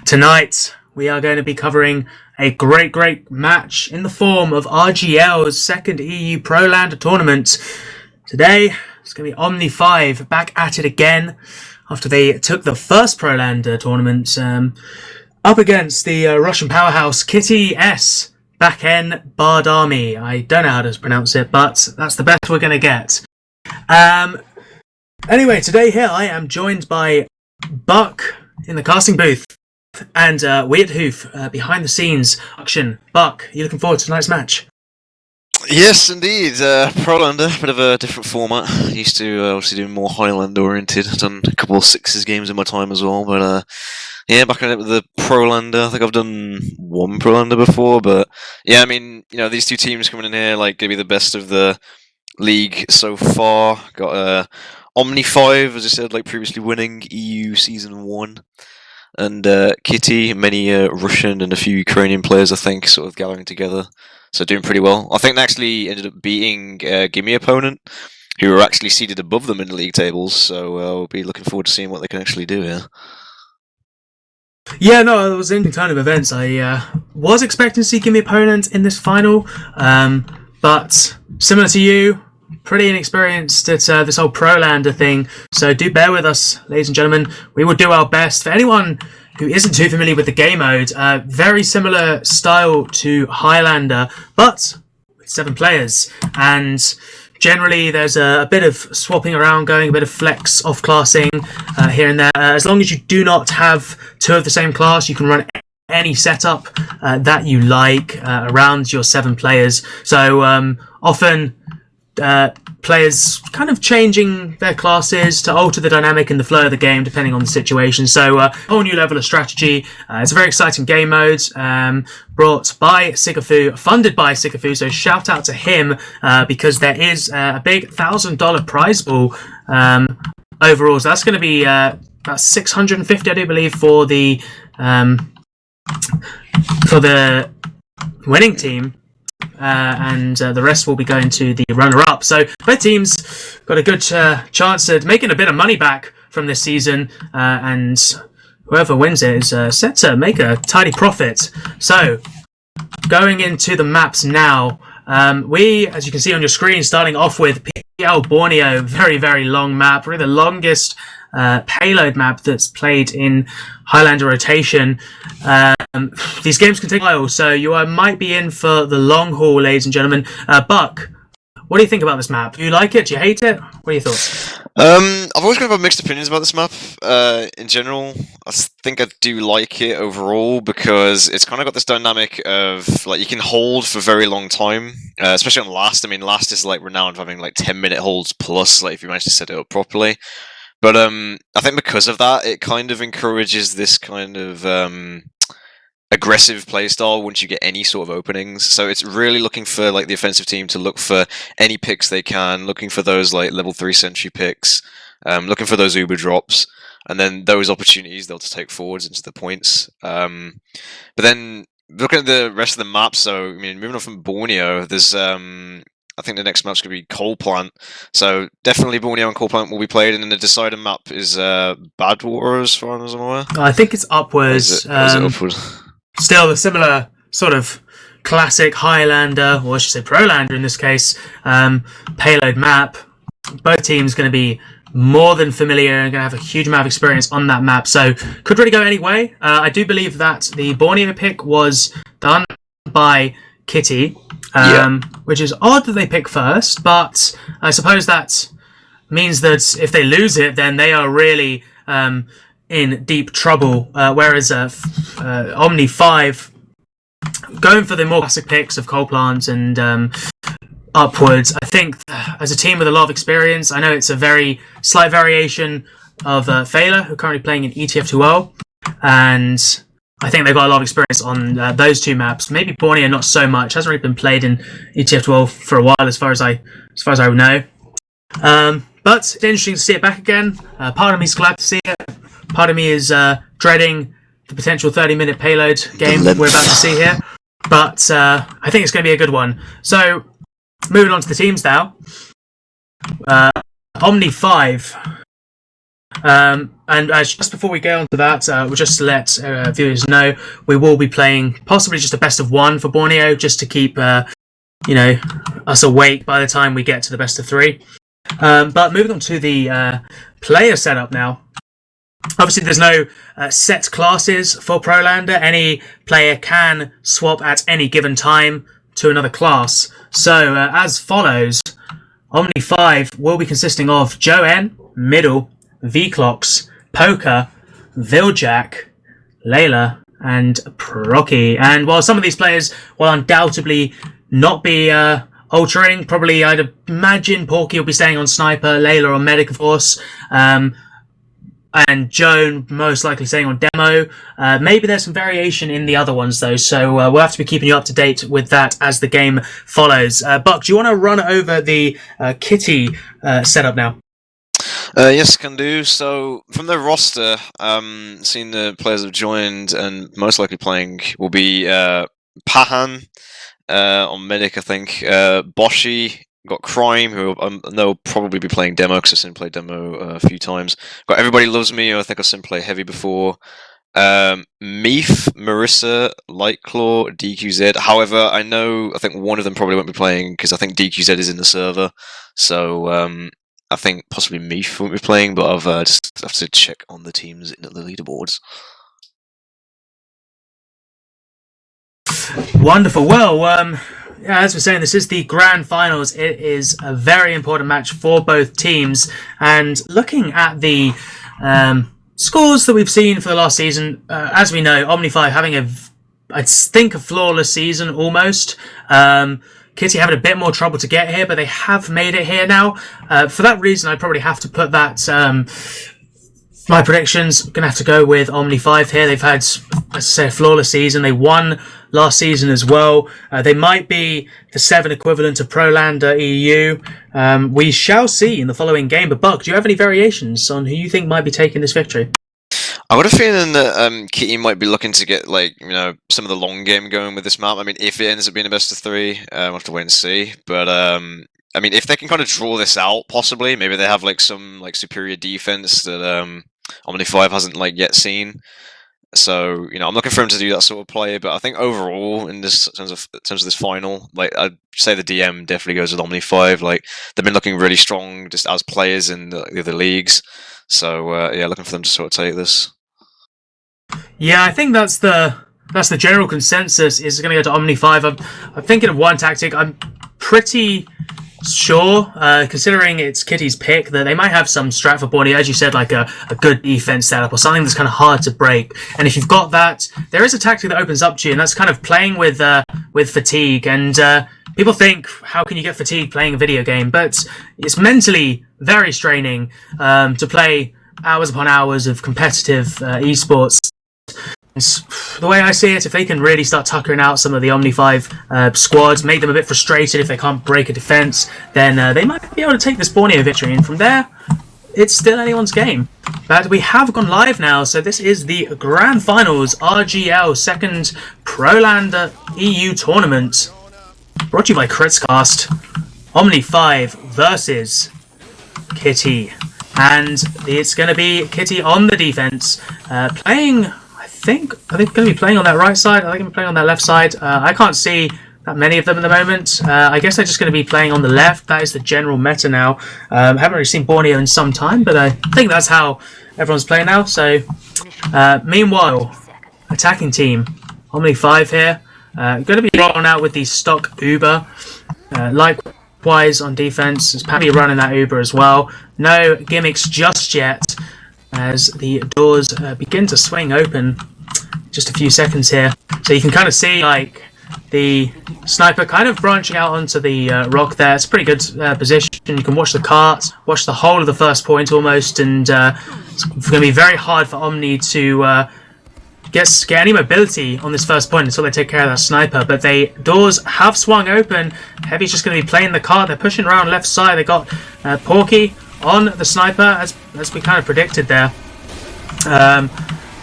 Tonight, we are going to be covering a great match in the form of RGL's second EU Prolander tournament. Today, it's going to be Omni 5 back at it again after they took the first Prolander tournament up against the Russian powerhouse Kiti S. Bakenbardami. I don't know how to pronounce it, but that's the best we're going to get. Anyway, today here I am joined by Buck in the casting booth and Wiethoofd behind the scenes action. Buck, are you looking forward to tonight's match? Yes, indeed. Prolander, bit of a different format. Used to obviously do more Highland oriented. Done a couple of Sixes games in my time as well, but yeah, back on it with the Prolander. I think I've done one Prolander before, but yeah, I mean, these two teams coming in here, like, gonna be the best of the league so far. Got Omni 5, as I said, like previously winning EU Season 1. And Kitty, many Russian and a few Ukrainian players, I think, sort of gathering together. So doing pretty well. I think they actually ended up beating Gimme opponent, who were actually seated above them in the league tables. So we'll be looking forward to seeing what they can actually do here. Yeah, no, it was an interesting turn of events. I was expecting to see Gimme opponent in this final, but similar to you, pretty inexperienced at this whole Prolander thing, so do bear with us, ladies and gentlemen. We will do our best. For anyone who isn't too familiar with the game mode, very similar style to Highlander, but with 7 players, and generally there's a bit of swapping around going, a bit of flex off-classing here and there. As long as you do not have 2 of the same class, you can run any setup that you like around your 7 players. So often players kind of changing their classes to alter the dynamic and the flow of the game depending on the situation. So a whole new level of strategy. It's a very exciting game mode, brought by Sigafu, funded by Sigafu, so shout out to him because there is a big $1,000 prize pool overall. So that's going to be about 650, I do believe, for the winning team. And the rest will be going to the runner-up. So both teams got a good chance at making a bit of money back from this season, and whoever wins it is set to make a tidy profit. So going into the maps now, we, as you can see on your screen, starting off with PL Borneo, very long map, probably the longest payload map that's played in Highlander rotation. These games can take a while, so you might be in for the long haul, ladies and gentlemen. Buck, what do you think about this map? Do you like it? Do you hate it? What are your thoughts? I've always kind of had mixed opinions about this map. In general, I think I do like it overall because it's kind of got this dynamic of, like, you can hold for a very long time, especially on Last. I mean, Last is like renowned for having like 10-minute holds plus, like if you manage to set it up properly. But I think because of that, it kind of encourages this kind of aggressive playstyle once you get any sort of openings. So it's really looking for, like, the offensive team to look for any picks they can, looking for those like level 3 sentry picks, looking for those Uber drops, and then those opportunities they'll just take forwards into the points. But then looking at the rest of the map, so I mean, moving on from Borneo, there's I think the next map's going to be Coal Plant. So definitely Borneo and Coal Plant will be played, and then the decider map is Badwater, as far as I'm aware. I think it's upwards. Is it upward? Still a similar sort of classic Highlander, or I should say Prolander in this case, payload map. Both teams going to be more than familiar and going to have a huge amount of experience on that map, so could really go any way. I do believe that the Borneo pick was done by Kitty, which is odd that they pick first, but I suppose that means that if they lose it, then they are really in deep trouble, whereas Omni 5 going for the more classic picks of Coal Plant and upwards. I think as a team with a lot of experience, I know it's a very slight variation of Fela, who are currently playing in ETF2 and I think they've got a lot of experience on those 2 maps. Maybe Borneo not so much. Hasn't really been played in ETF12 for a while, as far as I know. But it's interesting to see it back again. Part of me is glad to see it. Part of me is dreading the potential 30-minute payload game we're about to see here. But I think it's going to be a good one. So moving on to the teams now. Omni 5 And just before we go on to that, we'll just let viewers know we will be playing possibly just a best of one for Borneo, just to keep us awake by the time we get to the best of three. But moving on to the player setup now. Obviously, there's no set classes for Prolander. Any player can swap at any given time to another class. So, as follows, Omni 5 will be consisting of Joe N, Middle, V-Clocks, Poker, Viljack, Layla, and Procky. And while some of these players will undoubtedly not be altering, probably I'd imagine Porky will be staying on Sniper, Layla on Medic, of course, and Joan most likely staying on Demo. Maybe there's some variation in the other ones, though, so we'll have to be keeping you up to date with that as the game follows. Buck, do you want to run over the kitty setup now? Yes, can do. So, from the roster, seeing the players have joined and most likely playing will be Pahan on Medic, I think. Boshi, got Crime, who I know will probably be playing Demo because I've seen him play Demo a few times. Got Everybody Loves Me, who I think I've seen play Heavy before. Meef, Marissa, Lightclaw, DQZ. However, I think one of them probably won't be playing because I think DQZ is in the server. So, I think possibly Meef won't be playing, but I've just have to check on the teams in the leaderboards. Wonderful. Well, as we're saying, this is the grand finals. It is a very important match for both teams. And looking at the scores that we've seen for the last season, as we know, Omni 5 having I think, a flawless season almost. Kitty having a bit more trouble to get here, but they have made it here now. For that reason, I probably have to put that... my predictions, going to have to go with Omni 5 here. They've had, as I say, a flawless season. They won last season as well. They might be the 7 equivalent of Prolander EU. We shall see in the following game. But Buck, do you have any variations on who you think might be taking this victory? I've got a feeling that Kitty might be looking to get some of the long game going with this map. I mean, if it ends up being a best of 3, we'll have to wait and see. But I mean, if they can kind of draw this out, possibly, maybe they have some superior defense that Omni 5 hasn't yet seen. So I'm looking for him to do that sort of play. But I think overall, in terms of this final, I'd say the DM definitely goes with Omni 5. They've been looking really strong just as players in the other leagues. So yeah, looking for them to sort of take this. Yeah, I think that's the general consensus is going to go to Omni 5. I'm thinking of one tactic. I'm pretty sure, considering it's Kitty's pick, that they might have some strat for Borneo, as you said, like a good defense setup or something that's kind of hard to break. And if you've got that, there is a tactic that opens up to you, and that's kind of playing with fatigue. And people think, how can you get fatigue playing a video game? But it's mentally very straining to play hours upon hours of competitive esports. The way I see it, if they can really start tuckering out some of the Omni 5 squads, make them a bit frustrated if they can't break a defense, then they might be able to take this Borneo victory. And from there, it's still anyone's game. But we have gone live now, so this is the Grand Finals RGL second Prolander EU tournament. Brought to you by Critscast. Omni 5 versus Kitty. And it's going to be Kitty on the defense, playing... Are they going to be playing on that right side? Are they going to be playing on that left side? I can't see that many of them at the moment. I guess they're just going to be playing on the left. That is the general meta now. Haven't really seen Borneo in some time, but I think that's how everyone's playing now. So, meanwhile, attacking team, Omni 5 here. Going to be rolling out with the stock Uber. Likewise on defense, it's Patty running that Uber as well. No gimmicks just yet, as the doors begin to swing open. Just a few seconds here, so you can kind of see the sniper kind of branching out onto the rock there. It's a pretty good position. You can watch the cart, watch the whole of the first point almost, and it's going to be very hard for Omni to get any mobility on this first point until they take care of that sniper. But doors have swung open. Heavy's just going to be playing the cart. They're pushing around left side. They got Porky on the sniper, as we kind of predicted there.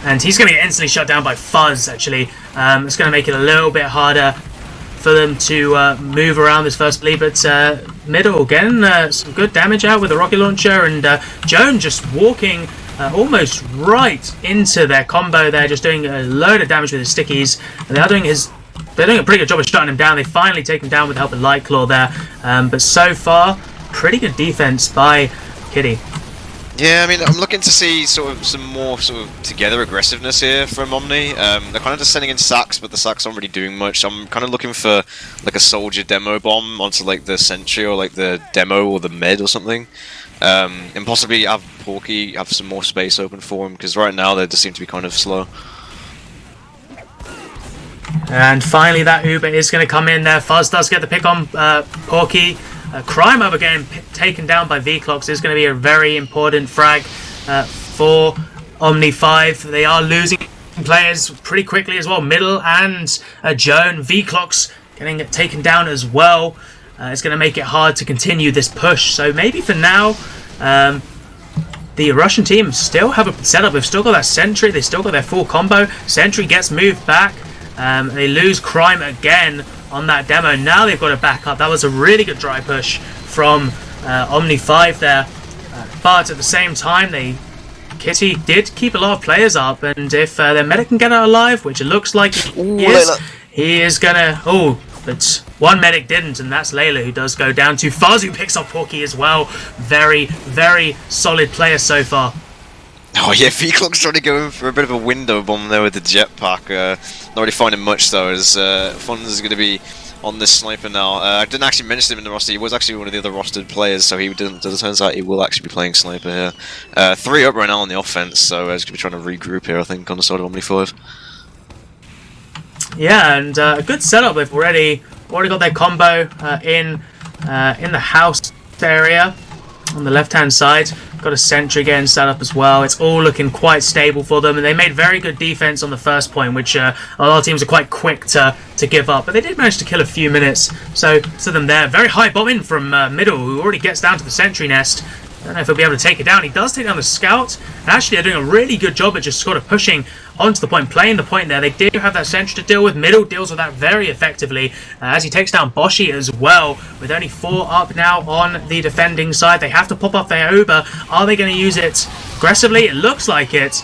And he's going to get instantly shut down by Fuzz, actually. It's going to make it a little bit harder for them to move around this first bleed. But Middle, again, some good damage out with the rocket launcher. And Joan just walking almost right into their combo there, just doing a load of damage with his stickies. And they're doing a pretty good job of shutting him down. They finally take him down with the help of Light Claw there. But so far, pretty good defense by Kiti. Yeah, I mean, I'm looking to see sort of some more sort of together aggressiveness here from Omni. They're kind of just sending in sacks, but the sacks aren't really doing much. I'm kind of looking for like a soldier demo bomb onto like the sentry or like the demo or the med or something. And possibly have Porky have some more space open for him, because right now they just seem to be kind of slow. And finally that Uber is going to come in there. Fuzz does get the pick on Porky. Crime over getting taken down by V-Clocks is going to be a very important frag for Omni 5. They are losing players pretty quickly as well. Middle and Joan. V-Clocks getting taken down as well. It's going to make it hard to continue this push. So maybe for now, the Russian team still have a setup. They've still got that Sentry. They still got their full combo. Sentry gets moved back. They lose Crime again on that demo. Now they've got to back up. That was a really good dry push from Omni 5 there. But at the same time, Kiti did keep a lot of players up. And if their medic can get out alive, which it looks like he is going to... Oh, but one medic didn't, and that's Layla, who does go down to Fuzz, who picks up Porky as well. Very, very solid player so far. Oh yeah, V-Clock's trying to go in for a bit of a window bomb there with the jetpack. Not really finding much though, as Fonz is going to be on this sniper now. I didn't actually mention him in the roster. He was actually one of the other rostered players, so he didn't. As it turns out, he will actually be playing sniper here. 3 up right now on the offense, so he's going to be trying to regroup here, I think, on the side of Omni 5. Yeah, and a good setup. They've already got their combo in the house area on the left-hand side. Got a sentry again set up as well. It's all looking quite stable for them, and they made very good defense on the first point, which a lot of teams are quite quick to give up. But they did manage to kill a few minutes. So to them there, very high bomb in from middle, who already gets down to the sentry nest. I don't know if he'll be able to take it down. He does take down the scout. And actually, they're doing a really good job at just sort of pushing onto the point, playing the point there. They do have that sentry to deal with. Middle deals with that very effectively as he takes down Boshi as well. With only 4 up now on the defending side, they have to pop up their Uber. Are they going to use it aggressively? It looks like it.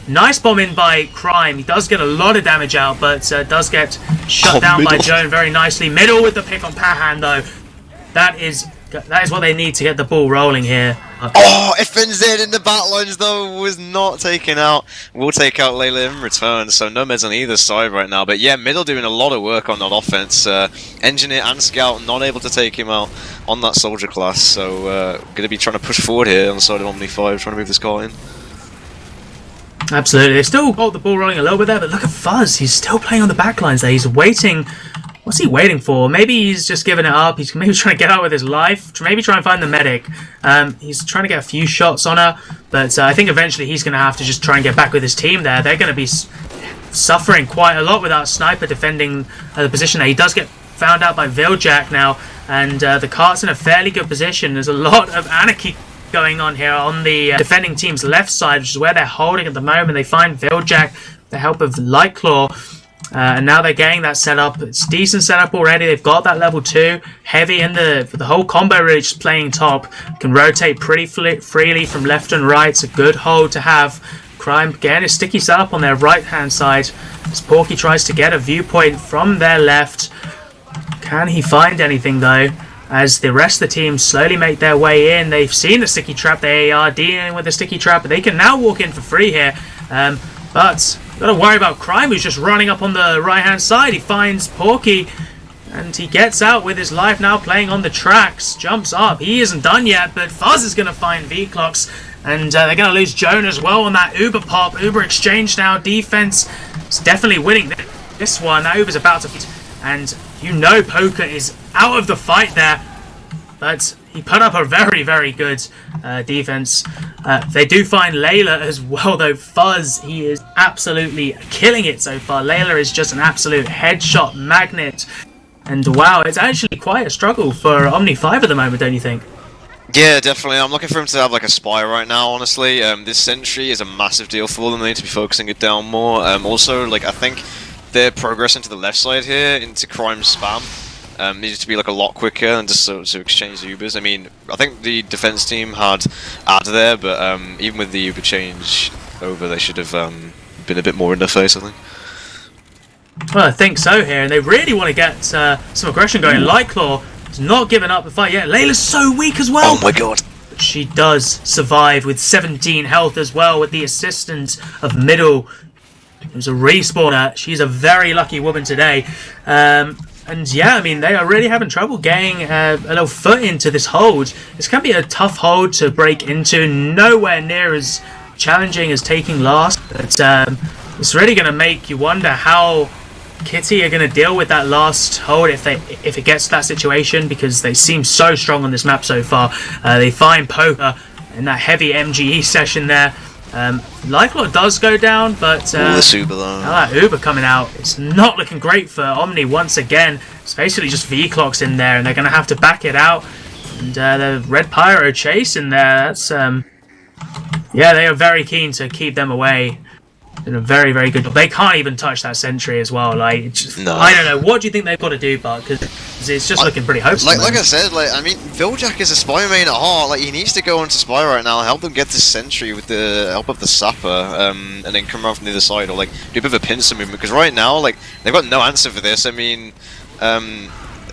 Nice bomb in by Crime. He does get a lot of damage out, but does get shut down by Joan very nicely. Middle with the pick on Pahan though. That is what they need to get the ball rolling here. Oh, FNZ in the back lines though was not taken out. We'll take out Layla in return, so no meds on either side right now. But yeah, middle doing a lot of work on that offense. Engineer and Scout not able to take him out on that soldier class, so going to be trying to push forward here on the side of Omni 5, trying to move this car in. Absolutely. They still got the ball rolling a little bit there, but look at Fuzz. He's still playing on the back lines there. He's waiting. What's he waiting for? Maybe he's just giving it up. He's maybe trying to get out with his life. Maybe try and find the medic. He's trying to get a few shots on her. But I think eventually he's going to have to just try and get back with his team there. They're going to be suffering quite a lot without Sniper defending the position there. He does get found out by Viljack now. And the cart's in a fairly good position. There's a lot of anarchy going on here on the defending team's left side, which is where they're holding at the moment. They find Viljack with the help of Light Claw. And now they're getting that set up. It's decent setup already. They've got that level 2. Heavy in the whole combo really just playing top. Can rotate pretty freely from left and right. It's a good hold to have. Crime getting a sticky setup on their right hand side. As Porky tries to get a viewpoint from their left. Can he find anything though? As the rest of the team slowly make their way in. They've seen the sticky trap. They are dealing with the sticky trap. But they can now walk in for free here. But got to worry about Crime, who's just running up on the right-hand side. He finds Porky, and he gets out with his life now, playing on the tracks. Jumps up. He isn't done yet, but Fuzz is going to find V-Clocks, and they're going to lose Joan as well on that Uber pop. Uber exchange now. Defense is definitely winning this one. That Uber's about to... And you know Poker is out of the fight there, but he put up a very, very good defense. They do find Layla as well, though. Fuzz, he is absolutely killing it so far. Layla is just an absolute headshot magnet. And wow, it's actually quite a struggle for Omni 5 at the moment, don't you think? Yeah, definitely. I'm looking for him to have like a spy right now, honestly. This sentry is a massive deal for them. They need to be focusing it down more. Also, like, I think they're progressing to the left side here into Crime Spam. Needed to be like a lot quicker and just to exchange the Ubers. I mean, I think the defense team had ad there, but even with the Uber change over, they should have been a bit more in their face, I think. Well, I think so here, and they really want to get some aggression going. Lightclaw is not giving up the fight yet. Layla's so weak as well. Oh my god. But she does survive with 17 health as well, with the assistance of Middle. Who's a respawner. She's a very lucky woman today. And yeah, I mean, they are really having trouble getting a little foot into this hold. This can be a tough hold to break into, nowhere near as challenging as taking last. But it's really going to make you wonder how Kitty are going to deal with that last hold if it gets to that situation, because they seem so strong on this map so far. They find Poker in that heavy MGE session there. Lightclaw does go down, but this Uber though. That Uber coming out, it's not looking great for Omni once again. It's basically just V-Clocks in there, and they're going to have to back it out. And the Red Pyro chase in there, that's yeah, they are very keen to keep them away. In a very, very good job. They can't even touch that sentry as well. Like, no. I don't know. What do you think they've got to do, Bart? Because it's just looking pretty hopeless. Like I said, I mean, Viljack is a spy main at heart. Like, he needs to go onto spy right now, help them get this sentry with the help of the sapper, and then come around from the other side, or like do a bit of a pincer movement. Because right now, like, they've got no answer for this. I mean,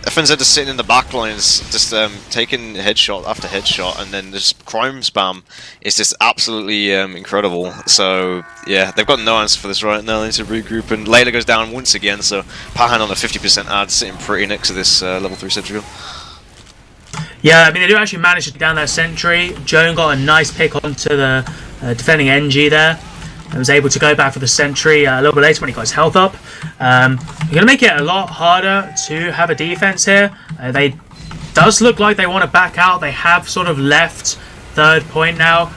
FNZ just sitting in the back lines, just taking headshot after headshot, and then this crime spam is just absolutely incredible. So yeah, they've got no answer for this right now. They need to regroup, and Layla goes down once again. So Pahan on a 50% ad, sitting pretty next to this level 3 sentry. Yeah, I mean, they do actually manage to down that sentry. Joan got a nice pick onto the defending NG there, and was able to go back for the sentry a little bit later when he got his health up. You're going to make it a lot harder to have a defense here. They does look like they want to back out. They have sort of left third point now,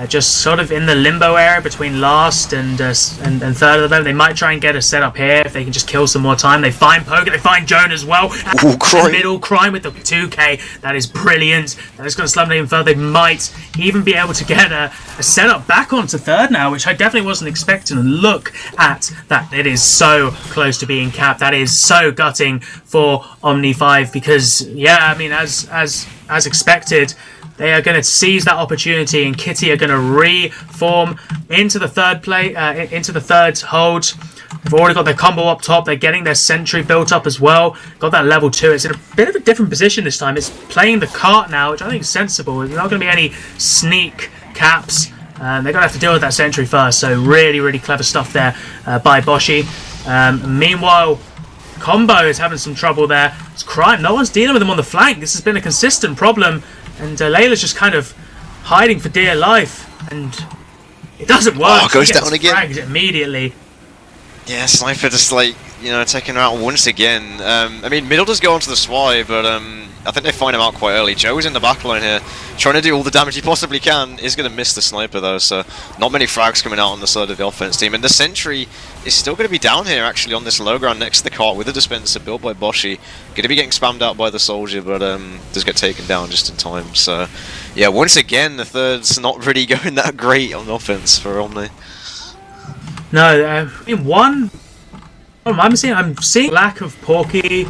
just sort of in the limbo area between last and third of them. They might try and get a setup here if they can just kill some more time. They find Poker, they find Joan as well. Ooh, crime. Middle crime with the 2k. That is brilliant. That is going to slum them even further. They might even be able to get a setup back onto third now, which I definitely wasn't expecting. And look at that. It is so close to being capped. That is so gutting for Omni 5, because yeah, I mean, as expected, they are going to seize that opportunity, and Kitty are going to reform into the third hold. They've already got their combo up top. They're getting their sentry built up as well. Got that level 2. It's in a bit of a different position this time. It's playing the cart now, which I think is sensible. There's not going to be any sneak caps. They're going to have to deal with that sentry first. So really, really clever stuff there by Boshi. Meanwhile, Combo is having some trouble there. It's crime. No one's dealing with him on the flank. This has been a consistent problem. And Layla's just kind of hiding for dear life, and it doesn't work. Oh, goes down again. Fragged immediately. Yeah, Sniper just like, you know, taking her out once again. I mean, Middle does go onto the Swy, but I think they find him out quite early. Joe's in the backline here, trying to do all the damage he possibly can. Is going to miss the Sniper though, so not many frags coming out on the side of the offense team. And the Sentry is still going to be down here actually on this low ground next to the cart with a dispenser built by Boshi. Going to be getting spammed out by the Soldier, but does get taken down just in time. So yeah, once again the third's not really going that great on offense for Omni. No, I mean, I'm seeing lack of Porky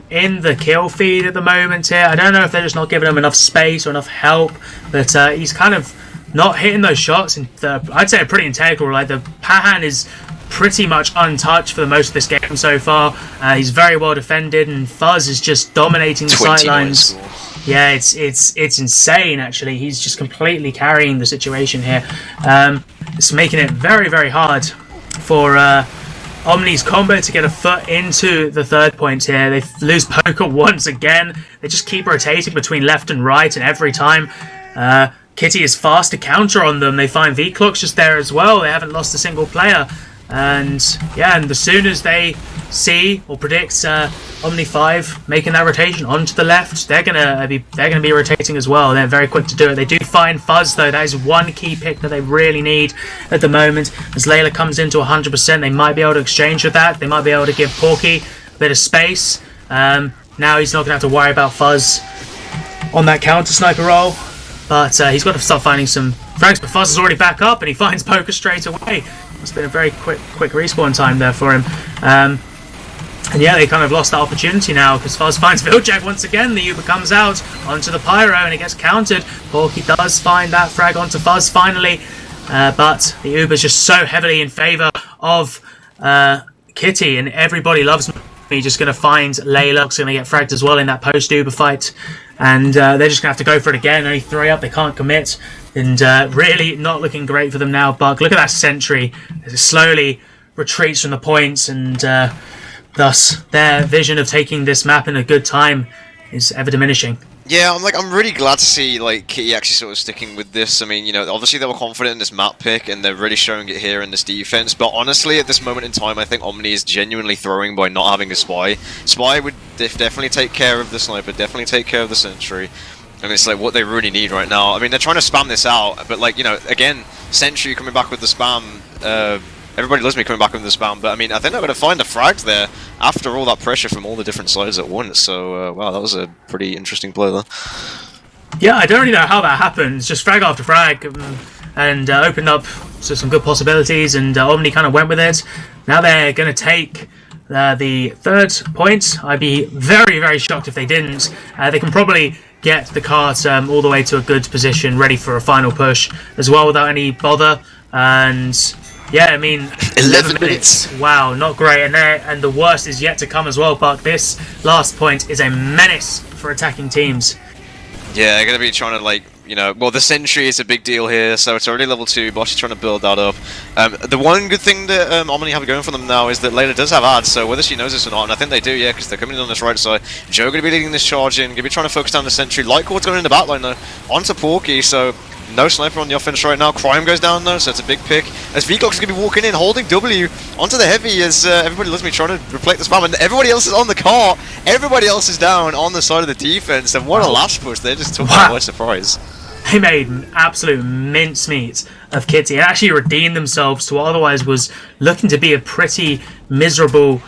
in the kill feed at the moment here. I don't know if they're just not giving him enough space or enough help, but he's kind of not hitting those shots. I'd say pretty integral. Like, the Pahan is pretty much untouched for the most of this game so far. He's very well defended, and Fuzz is just dominating the sidelines. Yeah, it's insane actually. He's just completely carrying the situation here. It's making it very, very hard for Omni's combo to get a foot into the third point here. They lose Poker once again. They just keep rotating between left and right, and every time Kitty is fast to counter on them. They find V-Clock's just there as well. They haven't lost a single player. And yeah, and as soon as they see or predict Omni 5 making that rotation onto the left, they're gonna be rotating as well. They're very quick to do it. They do find Fuzz though. That is one key pick that they really need at the moment. As Layla comes into 100%, they might be able to exchange with that. They might be able to give Porky a bit of space. Now he's not gonna have to worry about Fuzz on that counter sniper roll, but he's got to start finding some frags. But Fuzz is already back up, and he finds Poker straight away. It's been a very quick respawn time there for him. And yeah, they kind of lost that opportunity now because Fuzz finds Wheeljack once again. The Uber comes out onto the Pyro and it gets countered. Porky does find that frag onto Fuzz finally, but the Uber's just so heavily in favour of Kitty, and everybody loves me. Just going to find Laylock's going to get fragged as well in that post-Uber fight, and they're just going to have to go for it again. Only 3 up, they can't commit, and really not looking great for them now. Buck, look at that sentry. It slowly retreats from the points, and thus their vision of taking this map in a good time is ever diminishing. Yeah, I'm really glad to see like Kitty actually sort of sticking with this. I mean, you know, obviously they were confident in this map pick and they're really showing it here in this defense. But honestly, at this moment in time, I think Omni is genuinely throwing by not having a spy. Spy would definitely take care of the sniper, definitely take care of the sentry. And it's like what they really need right now. I mean, they're trying to spam this out, but like, you know, again, sentry coming back with the spam. Everybody loves me coming back with the spam, but I mean, I think they're going to find the frags there after all that pressure from all the different sides at once. So, wow, that was a pretty interesting play there. Yeah, I don't really know how that happens. Just frag after frag, and opened up some good possibilities, and Omni kind of went with it. Now they're going to take the 3rd point. I'd be very, very shocked if they didn't. They can probably get the cart all the way to a good position, ready for a final push as well without any bother. And yeah, I mean, 11 minutes. Wow, not great. And the worst is yet to come as well, Buck. This last point is a menace for attacking teams. Yeah, they're going to be trying to, like, you know, well, the sentry is a big deal here, so it's already level 2. Bosch is trying to build that up. The one good thing that Omni have going for them now is that Layla does have ads, so whether she knows this or not, and I think they do, yeah, because they're coming in on this right side. Joe going to be leading this charge in, going to be trying to focus down the sentry. Lightcore's going in the backline, though, onto Porky, so no sniper on the offense right now. Crime goes down, though, so it's a big pick. As Vcox is going to be walking in, holding W onto the heavy as everybody loves me trying to reflect the spam, and everybody else is on the cart. Everybody else is down on the side of the defense, and what a last push. They just took that by surprise. They made an absolute mincemeat of Kitty and actually redeemed themselves to what otherwise was looking to be a pretty miserable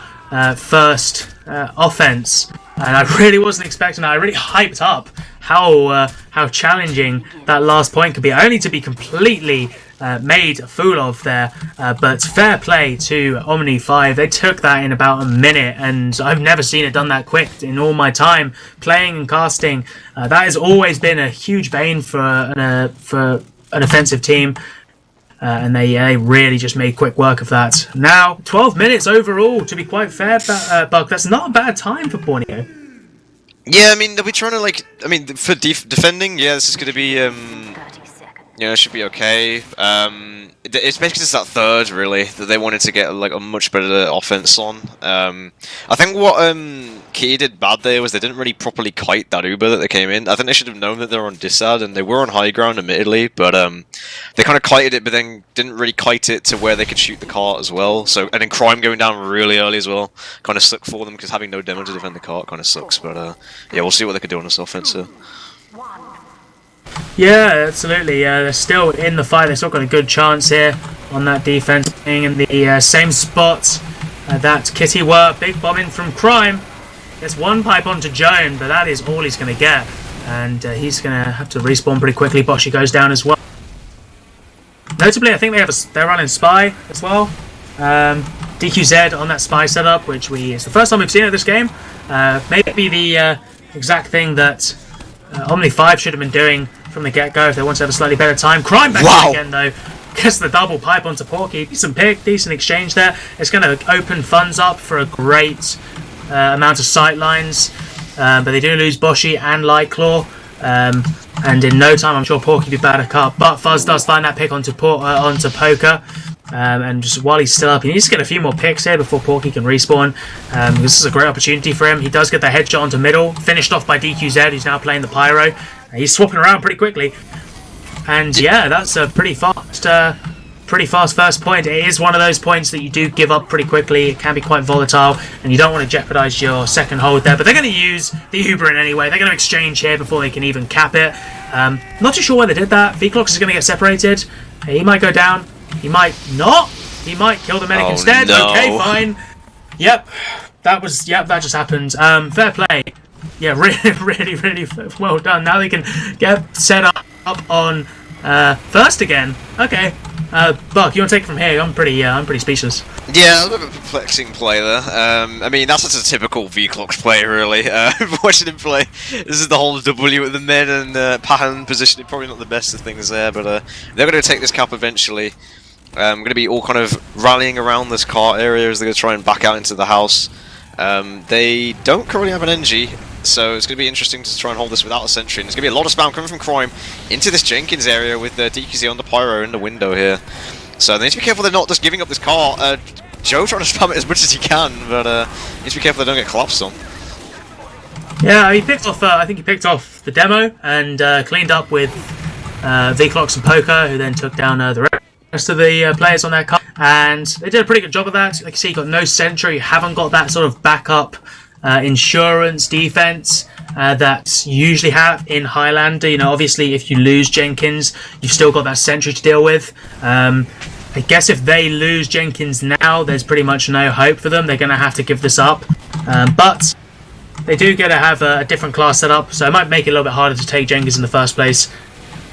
first offense. And I really wasn't expecting that. I really hyped up how challenging that last point could be, only to be completely made a fool of there. But fair play to Omni 5. They took that in about a minute, and I've never seen it done that quick in all my time playing and casting. That has always been a huge bane for an offensive team. And they really just made quick work of that. Now, 12 minutes overall, to be quite fair, Buck. That's not a bad time for Borneo. Yeah, I mean, they'll be trying to, like, I mean, for defending, yeah, this is going to be, you know, it should be okay. It's basically just that 3rd, really, that they wanted to get, like, a much better offense on. I think what Key did bad there was they didn't really properly kite that Uber that they came in. I think they should have known that they were on disad, and they were on high ground, admittedly, but they kind of kited it, but then didn't really kite it to where they could shoot the cart as well. So, and then Crime going down really early as well kind of sucked for them, because having no demo to defend the cart kind of sucks. But yeah, we'll see what they could do on this offense here. Yeah, absolutely. They're still in the fight. They've still got a good chance here on that defense, being in the same spot that Kitty were. Big bomb in from Crime. Gets one pipe onto Joan, but that is all he's going to get. And he's going to have to respawn pretty quickly. Boshi goes down as well. Notably, I think they're running Spy as well. DQZ on that Spy setup, which it's the first time we've seen it this game. Maybe the exact thing that Omni 5 should have been doing from the get-go if they want to have a slightly better time. Crime back in again, though. Gets the double pipe onto Porky. Decent pick, decent exchange there. It's going to open funds up for a great amount of sight lines. But they do lose Boshi and Lightclaw. And in no time, I'm sure Porky will be back up. But Fuzz does find that pick onto Poker. And just while he's still up, he needs to get a few more picks here before Porky can respawn. This is a great opportunity for him. He does get the headshot onto middle, finished off by DQZ, who's now playing the Pyro. He's swapping around pretty quickly. And yeah, that's a pretty fast first point. It is one of those points that you do give up pretty quickly. It can be quite volatile, and you don't want to jeopardize your second hold there. But they're going to use the Uber in anyway. They're going to exchange here before they can even cap it. Not too sure why they did that. Vclox is going to get separated. He might go down. He might not. He might kill the medic instead. No. Okay, fine. Yep, that just happened. Fair play. Yeah, really well done. Now they can get set up on First again. Okay. Buck, you want to take it from here? I'm pretty speechless. Yeah, a little bit of a perplexing play there. I mean, that's just a typical Wiethoofd play, really. Watching him play, this is the whole W at the mid and Py-bun positioning, probably not the best of things there, but they're going to take this cap eventually. Going to be all kind of rallying around this car area as they're going to try and back out into the house. They don't currently have an NG, so it's going to be interesting to try and hold this without a sentry. And there's going to be a lot of spam coming from Crime into this Jenkins area with DQZ on the Pyro in the window here. So they need to be careful they're not just giving up this car. Joe trying to spam it as much as he can, but need to be careful they don't get collapsed on. Yeah, he picked off. I think he picked off the demo and cleaned up with Wiethoofd and Poker, who then took down the rest of the players on their car, and they did a pretty good job of that. Like you see, you got no sentry, you haven't got that sort of backup insurance defense that you usually have in Highlander. You know, obviously, if you lose Jenkins, you've still got that sentry to deal with. I guess if they lose Jenkins now, there's pretty much no hope for them. They're going to have to give this up. But they do get to have a different class set up, so it might make it a little bit harder to take Jenkins in the first place.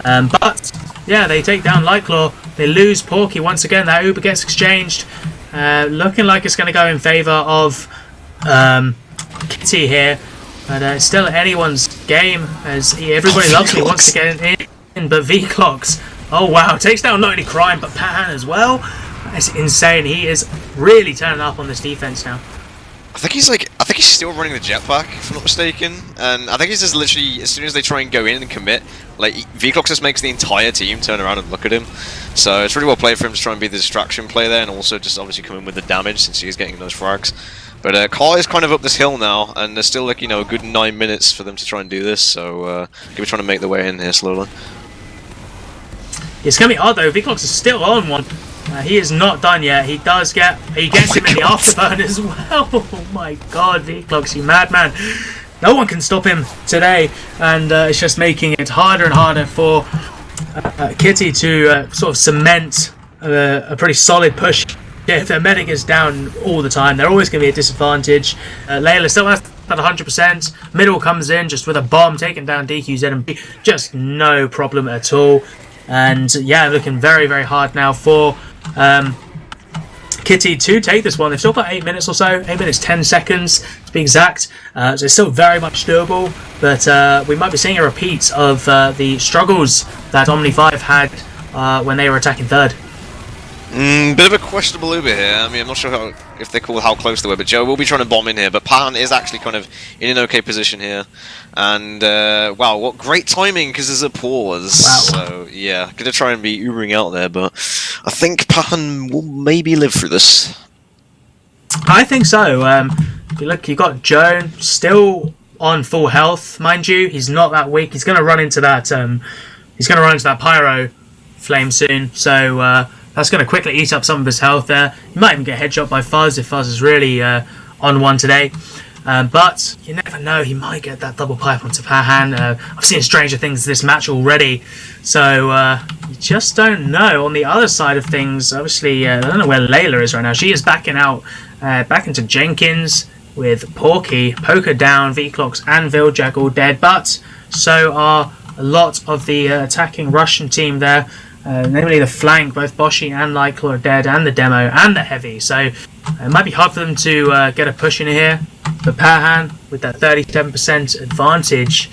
But yeah, they take down Lightclaw. They lose Porky once again. That Uber gets exchanged. Looking like it's going to go in favour of Kitty here. But it's still anyone's game, as everybody loves me, wants to get in. But Wiethoofd, oh wow, takes down not only Crime but Py-bun as well. It's insane. He is really turning up on this defense now. I think he's still running the jetpack, if I'm not mistaken, and I think he's just literally, as soon as they try and go in and commit, like, Wiethoofd just makes the entire team turn around and look at him. So it's really well played for him to try and be the distraction play there, and also just obviously come in with the damage since he's getting those frags. But Car is kind of up this hill now, and there's still, like, you know, a good 9 minutes for them to try and do this, so going to be trying to make their way in here slowly. It's going to be odd though, Wiethoofd is still on one. He is not done yet. He gets him in the afterburn as well. Oh my god, Wiethoofd, you madman. No one can stop him today, and it's just making it harder and harder for Kitty to sort of cement a pretty solid push. Yeah, if their medic is down all the time, they're always going to be at disadvantage. Layla still has at 100%. Middle comes in just with a bomb, taking down DQZ and B. Just no problem at all. And yeah, looking very, very hard now for Kitty to take this one. They've still got 8 minutes or so, 8 minutes 10 seconds to be exact. So it's still very much doable, but we might be seeing a repeat of the struggles that Omni 5 had when they were attacking third. Bit of a questionable Uber here. I mean, I'm not sure if they call how close they were, but Joe will be trying to bomb in here. But Py-bun is actually kind of in an okay position here. And, wow, what great timing, because there's a pause. Wow. So, yeah, going to try and be Ubering out there, but I think Py-bun will maybe live through this. I think so. If you look, you've got Joan still on full health, mind you. He's not that weak. He's going to run into that, Pyro flame soon. So, that's going to quickly eat up some of his health there. He might even get headshot by Fuzz if Fuzz is really on one today. But you never know, he might get that double pipe onto Py-bun. I've seen stranger things this match already. So you just don't know. On the other side of things, obviously, I don't know where Layla is right now. She is backing out, back into Jenkins with Porky, Poker down, Wiethoofd and Viljack all dead. But so are a lot of the attacking Russian team there. Namely the flank, both Boshi and Lightclaw are dead, and the demo, and the heavy. So it might be hard for them to get a push in here. But Py-bun, with that 37% advantage,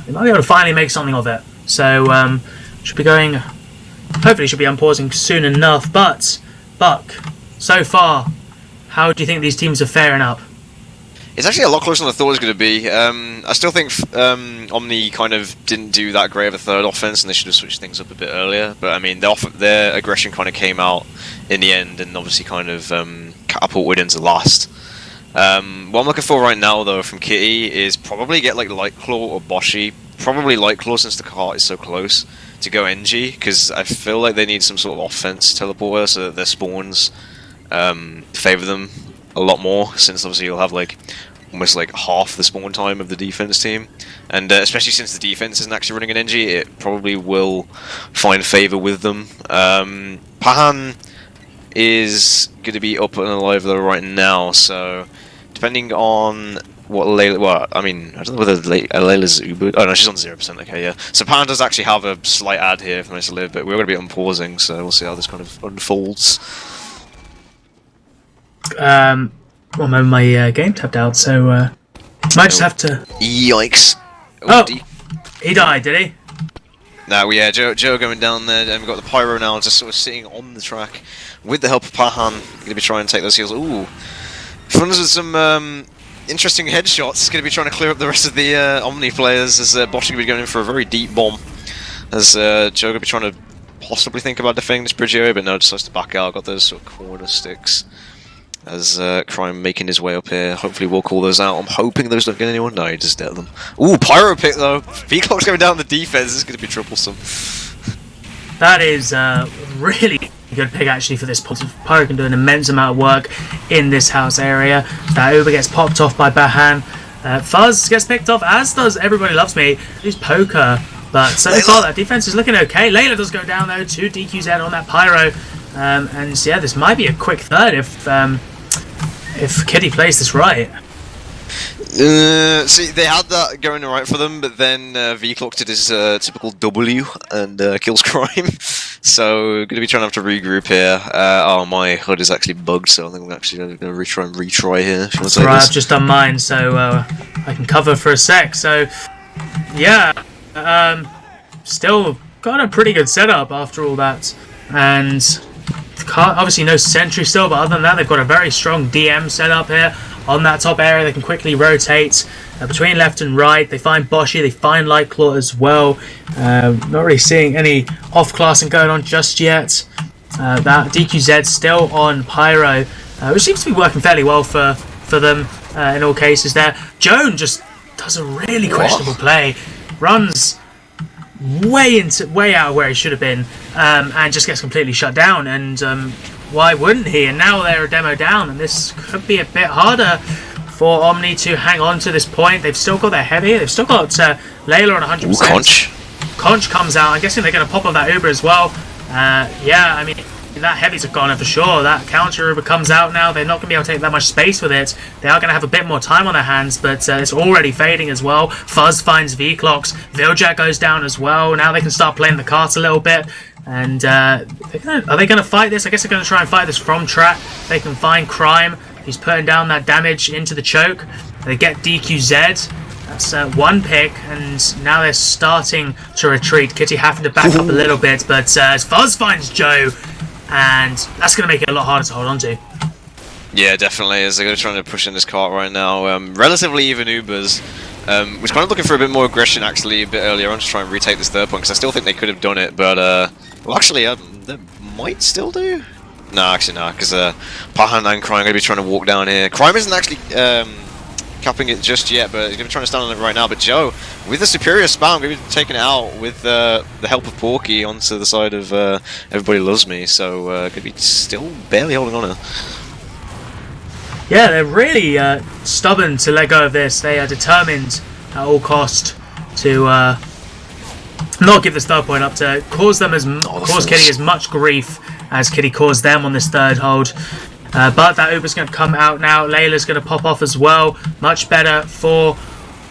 they might be able to finally make something of it. So should be going, hopefully should be unpausing soon enough. But Buck, so far, how do you think these teams are faring up? It's actually a lot closer than I thought it was going to be. I still think Omni kind of didn't do that great of a third offense, and they should have switched things up a bit earlier. But I mean, their aggression kind of came out in the end, and obviously kind of catapulted into last. What I'm looking for right now, though, from Kitty is probably get like Lightclaw or Boshi. Probably Lightclaw, since the cart is so close, to go NG, because I feel like they need some sort of offense teleporter so that their spawns favour them a lot more, since obviously you'll have like almost like half the spawn time of the defense team, and especially since the defense isn't actually running an NG, it probably will find favor with them. Py-bun is going to be up and alive though right now, so depending on what Layla... Well, I mean, I don't know whether Layla's Uber... Oh, no, she's on 0%, okay, yeah. So Pan does actually have a slight ad here for Nice to Live, but we're going to be unpausing, so we'll see how this kind of unfolds. One moment, my game tapped out, so might just have to... Yikes. Oh, he died, did he? Now, yeah, Joe going down there, and we've got the Pyro now just sort of sitting on the track with the help of Pahan. Going to be trying to take those heals. Ooh. Funds with some interesting headshots. Going to be trying to clear up the rest of the Omni players as Bosch going to be going in for a very deep bomb. As Joe going to be trying to possibly think about defending this bridge area, but no, decides to back out. Got those sort of corner sticks. As Crime making his way up here. Hopefully we'll call those out. I'm hoping those don't get anyone. No, he just dead them. Ooh, Pyro pick though. V-Clock's going down the defense. This is going to be troublesome. That is really good pick actually for this pot. Pyro can do an immense amount of work in this house area. That Uber gets popped off by Bahan. Fuzz gets picked off, as does Everybody Loves Me. He's Poker. But so far that defense is looking okay. Layla does go down though. 2 DQs on that Pyro. And yeah, this might be a quick third if Kitty plays this right. See, they had that going right for them, but then V-Clock did his typical W and kills Crime. So, going to be trying to have to regroup here. Oh, my HUD is actually bugged, so I think I'm actually going to retry here. That's right, I've just done mine, so I can cover for a sec. So, yeah, still got a pretty good setup after all that. And obviously no sentry still, but other than that, they've got a very strong DM set up here on that top area. They can quickly rotate between left and right. They find Boshi, they find Lightclaw as well. Not really seeing any off-classing going on just yet. That DQZ still on Pyro, which seems to be working fairly well for them in all cases there. Joan just does a really questionable play. Runs way out of where he should have been, and just gets completely shut down. And why wouldn't he? And now they're a demo down, and this could be a bit harder for Omni to hang on to this point. They've still got their heavy. They've still got Layla on 100%. Conch. Conch comes out. I'm guessing they're going to pop up that Uber as well. Yeah, I mean, that heavy's a goner for sure. That counter Uber comes out now. They're not going to be able to take that much space with it. They are going to have a bit more time on their hands, but it's already fading as well. Fuzz finds V-Clocks. Viljack goes down as well. Now they can start playing the cards a little bit. And are they going to fight this? I guess they're going to try and fight this from track. They can find Crime. He's putting down that damage into the choke. They get DQZ. That's one pick, and now they're starting to retreat. Kitty having to back up a little bit, but as Fuzz finds Joe, and that's going to make it a lot harder to hold on to. Yeah, definitely, as they're trying to push in this cart right now. Relatively even Ubers. Was kind of looking for a bit more aggression actually a bit earlier on to try and retake this third point, because I still think they could have done it, but well, actually, they might still do. No, actually not, because Pahan and Crime are going to be trying to walk down here. Crime isn't actually capping it just yet, but he's going to be trying to stand on it right now. But Joe, with the superior spam, going to be taking it out with the help of Porky onto the side of Everybody Loves Me, so going to be still barely holding on to. Yeah, they're really stubborn to let go of this. They are determined at all cost to not give this third point up, to cause Kitty as much grief as Kitty caused them on this third hold. But that Uber's going to come out now. Layla's going to pop off as well. Much better for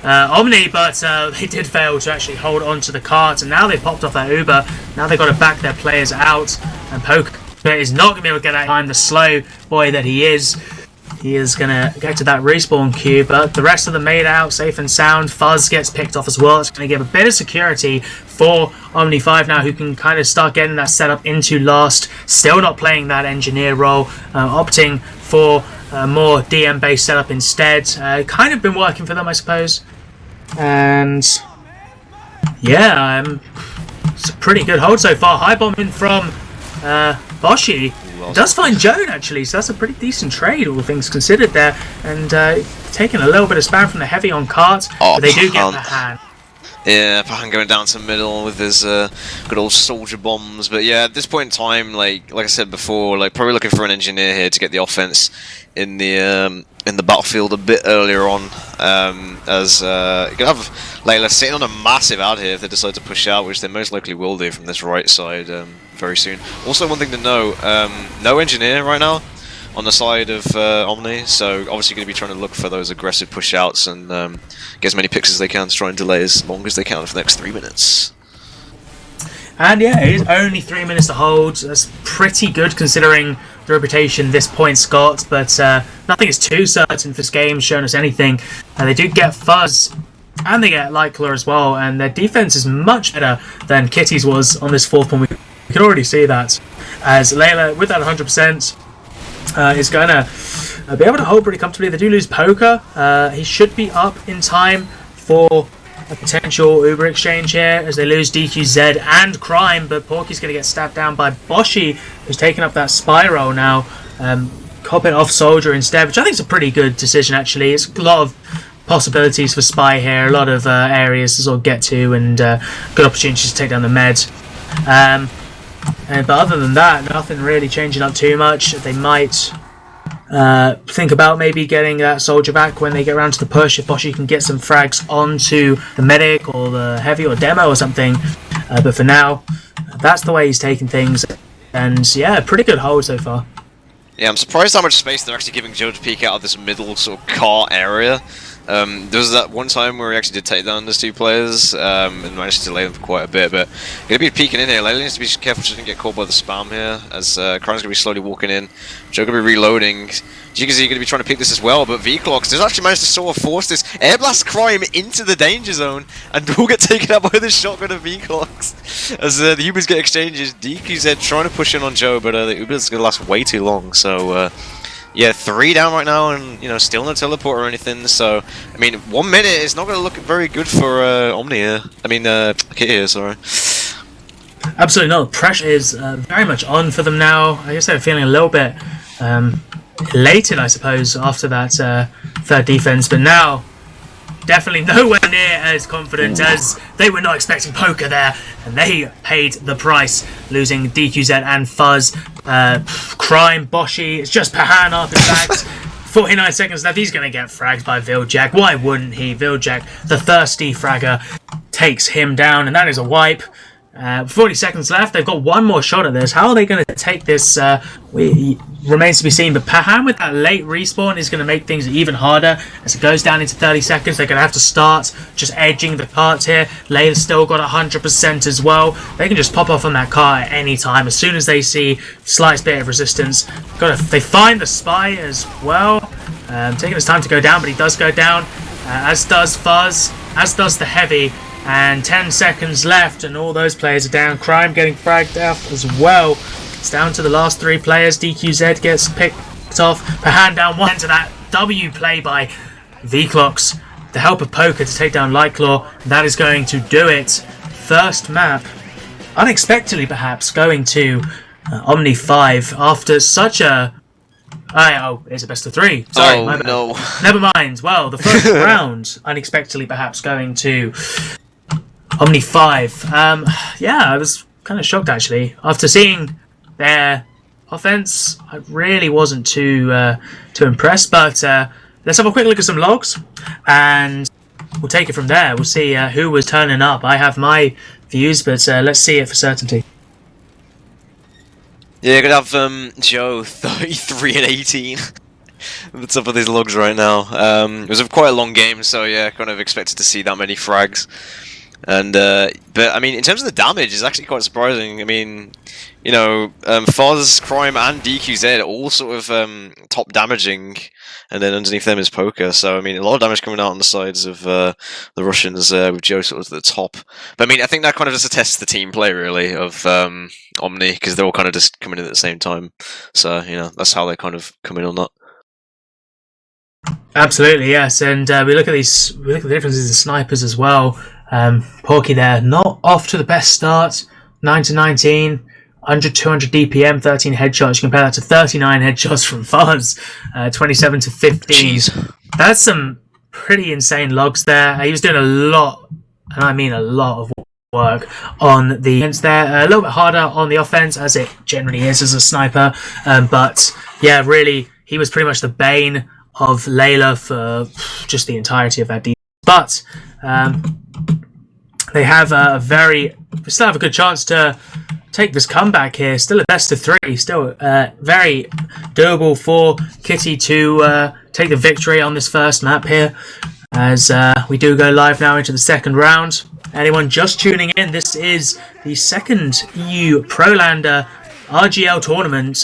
Omni, but they did fail to actually hold on to the cart, and now they've popped off that Uber. Now they've got to back their players out, and Poker is not going to be able to get that time. The slow boy that he is going to get to that respawn queue, but the rest of them made out safe and sound. Fuzz gets picked off as well. It's going to give a bit of security for Omni 5 now, who can kind of start getting that setup into last. Still not playing that engineer role, opting for a more DM based setup instead. Kind of been working for them, I suppose. And yeah, it's a pretty good hold so far. High bombing from Boshi. Does find Joan actually, so that's a pretty decent trade, all things considered there. And taking a little bit of spam from the heavy on cart, but they do get the hand. Yeah, Pahan going down to the middle with his good old soldier bombs. But yeah, at this point in time, like I said before, probably looking for an engineer here to get the offense in the battlefield a bit earlier on. As you can have Layla sitting on a massive ad here if they decide to push out, which they most likely will do from this right side very soon. Also, one thing to know, no engineer right now on the side of Omni, so obviously going to be trying to look for those aggressive push outs and get as many picks as they can to try and delay as long as they can for the next 3 minutes. And yeah, it is only 3 minutes to hold. That's pretty good considering the reputation this point's got, but nothing is too certain for this game, showing us anything. They do get Fuzz, and they get Lightclaw as well, and their defense is much better than Kitty's was on this fourth one. We can already see that, as Layla, with that 100%, is going to be able to hold pretty comfortably. They do lose Poker. He should be up in time for a potential Uber exchange here, as they lose DQZ and Crime, but Porky's going to get stabbed down by Boshi, who's taking up that Spiral now, copping off Soldier instead, which I think is a pretty good decision actually. It's a lot of possibilities for Spy here, a lot of areas to sort of get to, and good opportunities to take down the med. But other than that, nothing really changing up too much. They might think about maybe getting that Soldier back when they get around to the push, if Boshi can get some frags onto the medic or the heavy or demo or something. But for now, that's the way he's taking things, and yeah, pretty good hold so far. Yeah, I'm surprised how much space they're actually giving Joe to peek out of this middle sort of car area. There was that one time where he actually did take down those two players and managed to delay them for quite a bit, but he'll be peeking in here. Layla needs to be careful she doesn't get caught by the spam here, as Crime's going to be slowly walking in. Joe going to be reloading. Jiggsy going to be trying to pick this as well, but V-Clocks does actually manage to sort of force this Air Blast Crime into the danger zone, and will get taken out by the shotgun of V-Clocks. As the Ubers get exchanges, DQZ trying to push in on Joe, but the Ubers going to last way too long, so yeah, 3 down right now, and you know, still no teleport or anything. So, I mean, 1 minute is not going to look very good for Omni here. I mean, Kit here, sorry. Absolutely not. The pressure is very much on for them now. I guess they're feeling a little bit elated, I suppose, after that third defense. But now, definitely nowhere near as confident, as they were not expecting Poker there, and they paid the price, losing DQZ and Fuzz. Crime, Boshi, it's just Pahan up in fact. 49 seconds left, he's going to get fragged by Viljak. Why wouldn't he? Viljak, the thirsty fragger, takes him down, and that is a wipe. 40 seconds left, they've got one more shot at this. How are they going to take this? Remains to be seen, but Pahan with that late respawn is going to make things even harder. As it goes down into 30 seconds, they're going to have to start just edging the carts here. Layla's still got 100% as well. They can just pop off on that car at any time. As soon as they see slightest bit of resistance, they find the Spy as well. Taking his time to go down, but he does go down, as does Fuzz, as does the Heavy. And 10 seconds left, and all those players are down. Crime getting fragged out as well. It's down to the last 3 players. DQZ gets picked off. Pahan down one to that W play by V-Clocks. The help of Poker to take down Lightclaw. That is going to do it. First map, unexpectedly perhaps, going to Omni 5 after such a... Oh, it's a best of 3. Sorry, my bad. No. Never mind. Well, the first round, unexpectedly perhaps, going to Omni 5. Yeah, I was kind of shocked actually. After seeing their offense, I really wasn't too impressed. But let's have a quick look at some logs, and we'll take it from there. We'll see who was turning up. I have my views, but let's see it for certainty. Yeah, you're going to have Joe 33 and 18. What's up with these logs right now? It was quite a long game, so yeah, kind of expected to see that many frags. And but I mean, in terms of the damage, it's actually quite surprising. I mean, you know, Foz, Crime, and DQZ all sort of top damaging, and then underneath them is Poker. So I mean, a lot of damage coming out on the sides of the Russians with Joe sort of at the top. But I mean, I think that kind of just attests the team play really of Omni, because they're all kind of just coming in at the same time. So you know, that's how they kind of come in on that. Absolutely, yes. And we look at the differences in snipers as well. Porky there, not off to the best start. 9 to 19, 100, 200 DPM, 13 headshots. You compare that to 39 headshots from Fuzz, 27 to 15. Jeez. That's some pretty insane logs there. He was doing a lot, and I mean a lot of work on the defense there. A little bit harder on the offense, as it generally is as a sniper. But yeah, really, he was pretty much the bane of Layla for just the entirety of that defense. But they have still have a good chance to take this comeback here. Still a best of 3. Still very doable for Kiti to take the victory on this first map here. As we do go live now into the second round. Anyone just tuning in, this is the second EU Prolander RGL tournament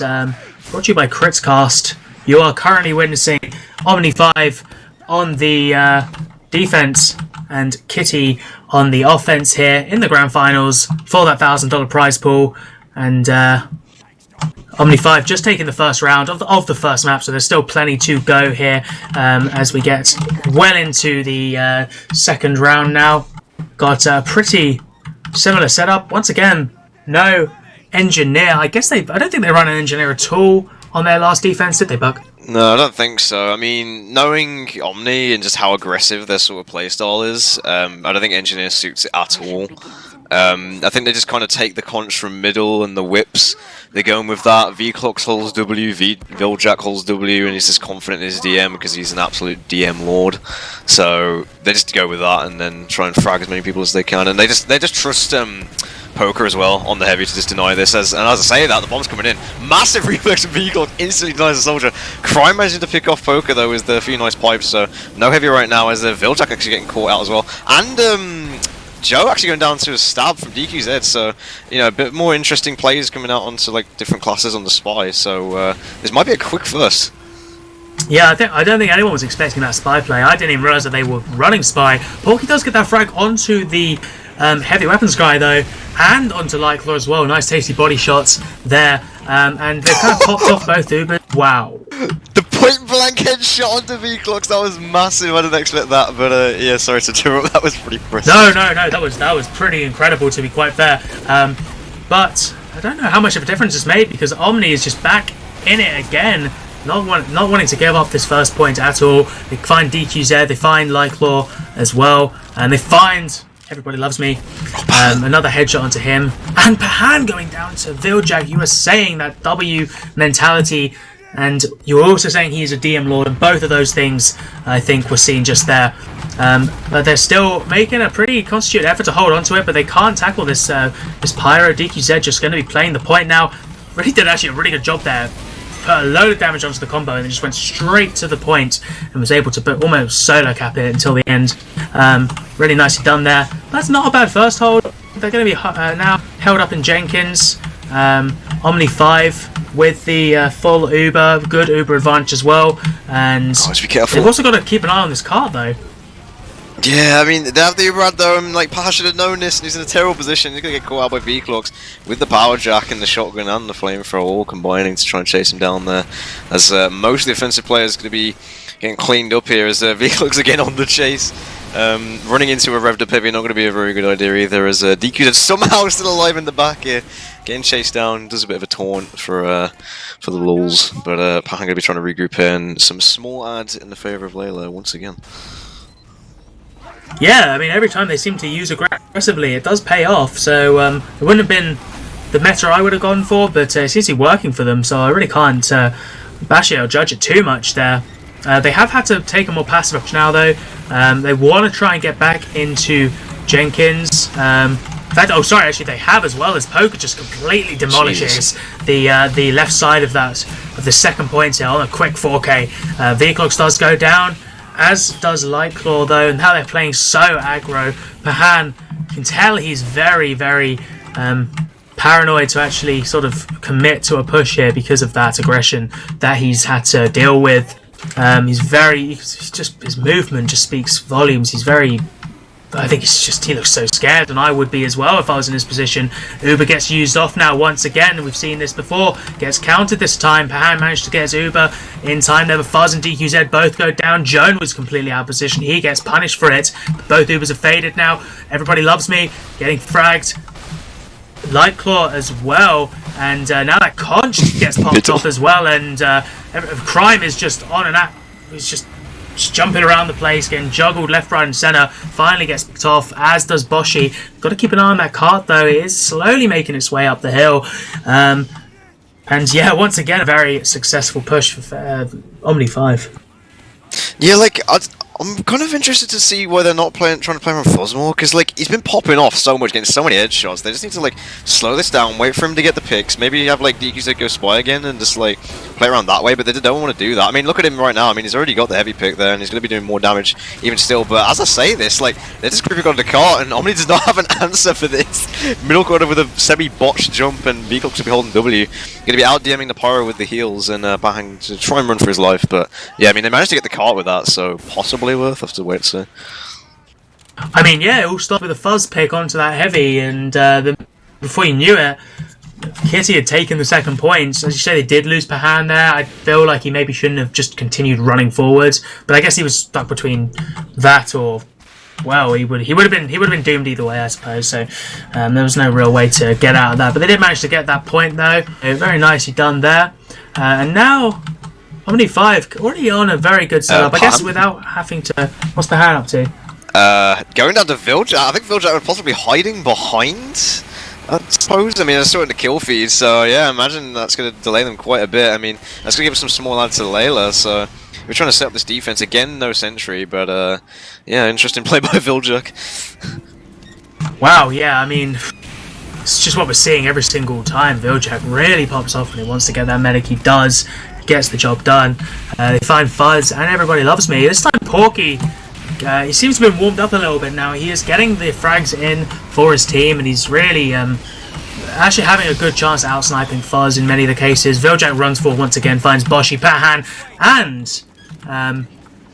brought to you by Critscast. You are currently witnessing Omni5 on the defense and Kiti on the offense here in the grand finals for that $1,000 prize pool. And Omni5 just taking the first round of the first map, so there's still plenty to go here as we get well into the second round now. Got a pretty similar setup. Once again, no engineer. I don't think they run an engineer at all on their last defense, did they, Buck? No, I don't think so. I mean, knowing Omni and just how aggressive their sort of playstyle is, I don't think engineer suits it at all. I think they just kind of take the conch from middle and the whips. They're going with that. Wiethoofd holds W, Viljack holds W, and he's just confident in his DM because he's an absolute DM lord. So they just go with that and then try and frag as many people as they can. And they just trust Poker as well on the heavy to just deny this. And as I say that, the bomb's coming in. Massive reflex from Wiethoofd, instantly denies the soldier. Crime managing to pick off Poker though with the few nice pipes. So no heavy right now as Viljack actually getting caught out as well. And Joe actually going down to a stab from DQZ, so you know, a bit more interesting plays coming out onto like different classes on the spy. So this might be a quick first. Yeah, I don't think anyone was expecting that spy play. I didn't even realize that they were running spy. Porky does get that frag onto the heavy weapons guy though, and onto Lightclaw as well. Nice tasty body shots there, and they've kind of popped off both Ubers. Wow. The point blank headshot onto V-Clocks, that was massive. I didn't expect that, but yeah, sorry to interrupt. That was pretty impressive. No, that was pretty incredible, to be quite fair. But I don't know how much of a difference it's made because Omni is just back in it again, not wanting to give up this first point at all. They find DQZ, they find Lightclaw as well, and they find Everybody Loves Me. Another headshot onto him, and Pahan going down to Viljack. You were saying that W mentality. And you were also saying he's a DM Lord, and both of those things, I think, were seen just there. But they're still making a pretty constituted effort to hold on to it, but they can't tackle this this Pyro. DQZ just going to be playing the point now. Really did actually a really good job there. Put a load of damage onto the combo, and then just went straight to the point and was able to almost solo cap it until the end. Really nicely done there. That's not a bad first hold. They're going to be now held up in Jenkins. Omni5 with the full Uber, good Uber advantage as well, and be careful. They've also got to keep an eye on this card though. Yeah, I mean, they have the Uber ad though, and like Paha should have known this, and he's in a terrible position. He's going to get caught out by V-Clocks with the Power Jack and the Shotgun and the Flamethrower all combining to try and chase him down there, as most of the offensive players are going to be getting cleaned up here as V-Clocks again on the chase. Running into a revved up heavy, not going to be a very good idea either, as DQ is somehow still alive in the back here, getting chased down, does a bit of a taunt for the lulz, but Pahan going to be trying to regroup here, and some small ads in the favour of Layla once again. Yeah, I mean, every time they seem to use aggressively, it does pay off, so it wouldn't have been the meta I would have gone for, but it seems to be working for them, so I really can't bash it or judge it too much there. They have had to take a more passive approach now, though. They want to try and get back into Jenkins. In fact, actually, they have as well, as Poker just completely demolishes the left side of the second point here on a quick 4K. V-Clocks does go down, as does Lightclaw, though, and now they're playing so aggro. Pahan, you can tell he's very, very paranoid to actually sort of commit to a push here because of that aggression that he's had to deal with. His movement just speaks volumes. I think he looks so scared, and I would be as well if I was in his position. Uber gets used off now once again, and we've seen this before. Gets countered this time. Pahan managed to get his Uber in time there, but Fuzz and DQZ both go down. Joan was completely out of position. He gets punished for it. Both Ubers are faded now. Everybody Loves Me getting fragged. Lightclaw as well, and now that conch gets popped off as well, and Crime is just on and at. He's just jumping around the place, getting juggled left, right, and centre. Finally gets picked off, as does Boshi. Got to keep an eye on that cart though. It is slowly making its way up the hill, and yeah, once again a very successful push for Omni5. Yeah, like I'm kind of interested to see why they're not trying to play around Fuzz more, because like he's been popping off so much, getting so many headshots. They just need to like slow this down, wait for him to get the picks. Maybe have like DQZ go spy again and just like play around that way. But they don't want to do that. I mean, look at him right now. I mean, he's already got the heavy pick there, and he's going to be doing more damage even still. But as I say this, like they're just creeping on the cart, and Omni does not have an answer for this. Middle corner with a semi-botched jump, and Vclox to be holding W. Going to be out DMing the Pyro with the heals and Bahang to try and run for his life. But yeah, I mean, they managed to get the cart with that, so possibly worth. Have to wait to see. I mean, yeah, it all started with a fuzz pick onto that heavy, and then before you knew it, Kitty had taken the second points. As you say, they did lose Pahan there. I feel like he maybe shouldn't have just continued running forwards, but I guess he was stuck between that or, well, he would have been doomed either way, I suppose. So there was no real way to get out of that. But they did manage to get that point though. Very nicely done there. And now Omni 5 already on a very good setup. I guess without having to. What's Pahan up to? Going down to Viljack. I think Viljack would possibly be hiding behind. I suppose. I mean, they're still in the kill feed, so yeah, I imagine that's going to delay them quite a bit. I mean, that's going to give some small ads to Layla, so we're trying to set up this defense. Again, no sentry, but yeah, interesting play by Viljack. Wow, yeah, I mean, it's just what we're seeing every single time. Viljack really pops off when he wants to get that medic. He does, gets the job done. They find Fuzz, and everybody loves me. This time, Porky. He seems to have been warmed up a little bit now. He is getting the frags in for his team, and he's really actually having a good chance at out-sniping Fuzz in many of the cases. Viljack runs forward once again, finds Boshi, Pahan, and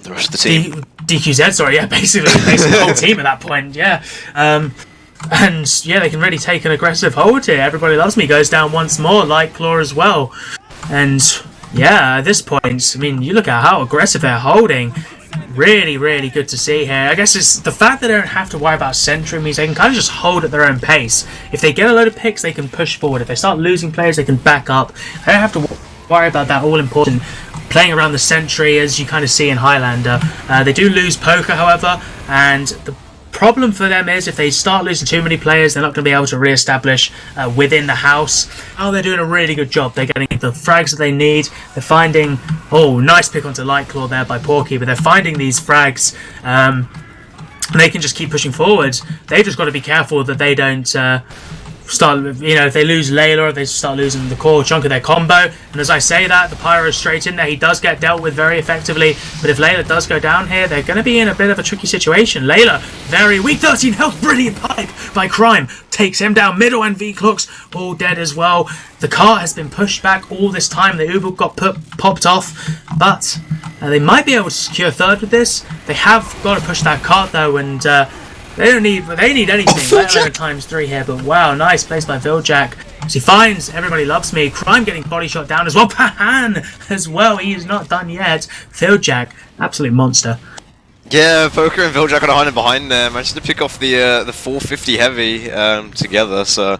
the rest of the team. DQZ, sorry, yeah, basically the whole team at that point, yeah. And yeah, they can really take an aggressive hold here. Everybody Loves Me goes down once more, like Claw as well. And yeah, at this point, I mean, you look at how aggressive they're holding. Really, really good to see here. I guess it's the fact that they don't have to worry about sentry means they can kind of just hold at their own pace. If they get a load of picks, they can push forward. If they start losing players, they can back up. They don't have to worry about that all-important playing around the sentry, as you kind of see in Highlander. They do lose poker, however, and the problem for them is if they start losing too many players, they're not going to be able to re-establish within the house. Oh, they're doing a really good job. They're getting the frags that they need. They're finding... Oh, nice pick onto Lightclaw there by Porky, but they're finding these frags. And they can just keep pushing forwards. They've just got to be careful that they don't... start, you know, if they lose Layla, they start losing the core chunk of their combo. And as I say that, the Pyro's straight in there. He does get dealt with very effectively. But if Layla does go down here, they're going to be in a bit of a tricky situation. Layla, very weak, 13 health, brilliant pipe by Crime. Takes him down, middle and Vclox all dead as well. The cart has been pushed back all this time. The Uber got popped off. But they might be able to secure third with this. They have got to push that cart though, and... They need anything, let alone ×3 here, but wow, nice place by Viljack. So he finds Everybody Loves Me, Crime getting body shot down as well, Pahan as well, he is not done yet. Viljack, absolute monster. Yeah, Poker and Viljack are hiding behind there, managed to pick off the 450 heavy together, so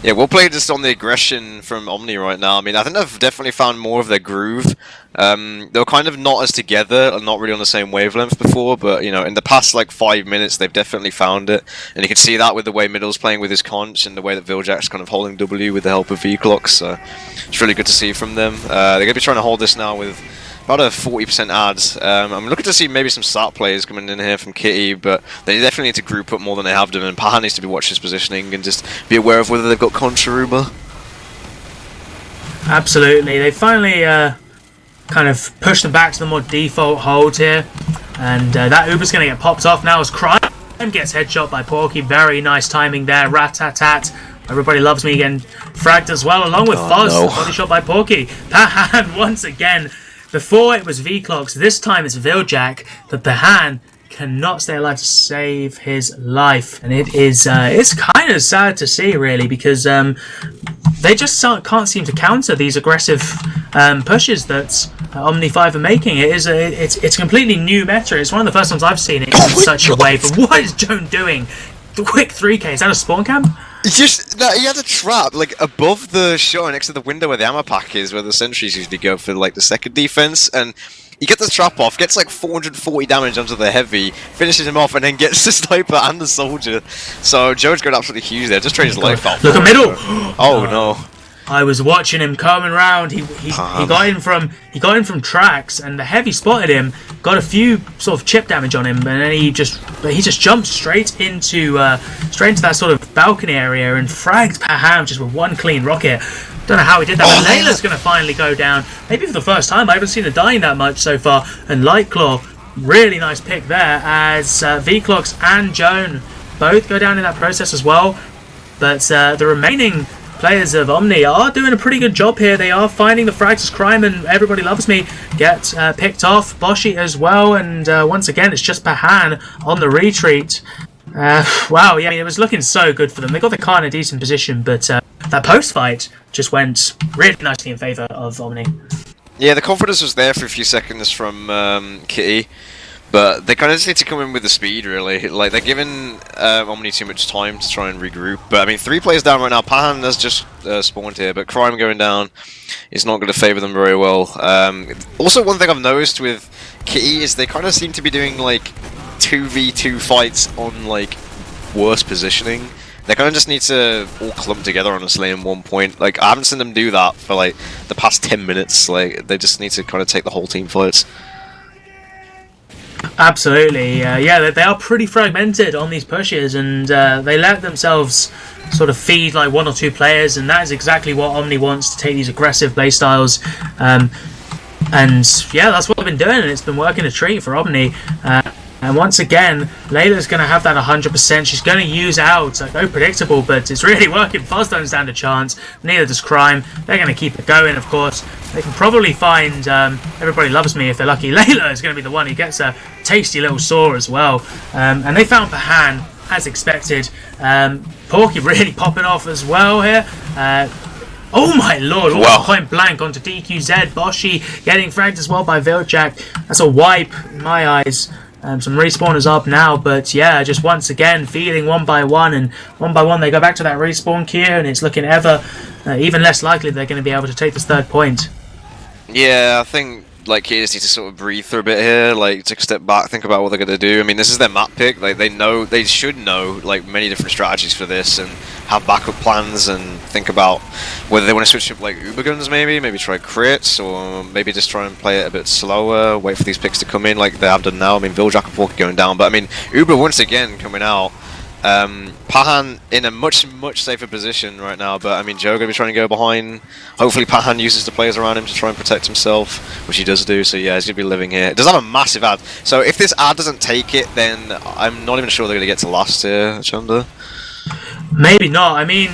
yeah, we'll play just on the aggression from Omni right now. I mean, I think they've definitely found more of their groove. They were kind of not as together and not really on the same wavelength before, but you know, in the past like 5 minutes they've definitely found it, and you can see that with the way Middle's playing with his conch and the way that Viljack's kind of holding W with the help of Vclox, so it's really good to see from them. They're going to be trying to hold this now with about a 40% ads. I'm looking to see maybe some SAT players coming in here from Kitty, but they definitely need to group up more than they have done, and Pahan needs to be watching his positioning and just be aware of whether they've got Concharuba. Absolutely, they finally kind of pushed them back to the more default hold here, and that Uber's going to get popped off now as Crime gets headshot by Porky. Very nice timing there, rat-tat-tat. Everybody Loves Me again, fragged as well, along with Fuzz. No. Body shot by Porky. Pahan once again. Before it was Vclox, this time it's Viljack, but Pahan cannot stay alive to save his life. And it is, it's kind of sad to see, really, because they just can't seem to counter these aggressive pushes that Omni 5 are making. It's a completely new meta. It's one of the first times I've seen it in such a way. But what is Joan doing? The quick 3K, is that a spawn camp? No, he had a trap like above the shutter next to the window where the ammo pack is, where the sentries usually go for like the second defense, and he gets the trap off, gets like 440 damage onto the heavy, finishes him off, and then gets the sniper and the soldier. So Joe's going absolutely huge there, just trade his life out. Look at middle! Oh no. I was watching him coming round. He got in from tracks, and the heavy spotted him. Got a few sort of chip damage on him, and then he just jumped straight into that sort of balcony area and fragged Paham just with one clean rocket. Don't know how he did that, but Layla's going to finally go down. Maybe for the first time. I haven't seen her dying that much so far. And Lightclaw, really nice pick there, as Vclox and Joan both go down in that process as well. But the remaining players of Omni are doing a pretty good job here. They are finding the frags as Crime and Everybody Loves Me get picked off. Boshi as well, and once again it's just Pahan on the retreat. Wow, yeah, I mean, it was looking so good for them. They got the car in a decent position, but that post-fight just went really nicely in favour of Omni. Yeah, the confidence was there for a few seconds from Kitty, but they kind of just need to come in with the speed, really. Like, they're giving Omni too much time to try and regroup. But, I mean, 3 players down right now. Pahan has just spawned here, but Crime going down is not going to favour them very well. Also, one thing I've noticed with Kitty is they kind of seem to be doing, like, 2v2 fights on, like, worse positioning. They kind of just need to all clump together, honestly, in one point. Like, I haven't seen them do that for, like, the past 10 minutes. Like, they just need to kind of take the whole team fights. Absolutely. Yeah, they are pretty fragmented on these pushes, and they let themselves sort of feed, like, 1 or 2 players, and that is exactly what Omni wants, to take these aggressive playstyles. And, yeah, that's what they've been doing, and it's been working a treat for Omni. And once again, Layla's going to have that 100%. She's going to use out, like, no predictable, but it's really working. Fuzz don't stand a chance. Neither does Crime. They're going to keep it going, of course. They can probably find Everybody Loves Me if they're lucky. Layla is going to be the one who gets a tasty little saw as well. And they found Pahan, as expected. Porky really popping off as well here. Oh my lord, wow. Point blank onto DQZ. Boshi getting fragged as well by Viljack. That's a wipe in my eyes. Some respawners up now, but yeah, just once again feeding one by one, and one by one they go back to that respawn queue, and it's looking even less likely they're going to be able to take this 3rd point. Yeah, I think like Kids need to sort of breathe for a bit here, like take a step back, think about what they're going to do. I mean, this is their map pick. Like they should know like many different strategies for this and have backup plans and think about whether they want to switch up like Uber guns, maybe try crits, or maybe just try and play it a bit slower, wait for these picks to come in like they have done now. I mean, Viljack and Porky going down, but I mean, Uber once again coming out. Pahan in a much safer position right now, but I mean, Joe going to be trying to go behind. Hopefully Pahan uses the players around him to try and protect himself, which he does do, so yeah, he's going to be living here. It does have a massive ad, so if this ad doesn't take it, then I'm not even sure they're going to get to last here, Chanda. Maybe not. I mean,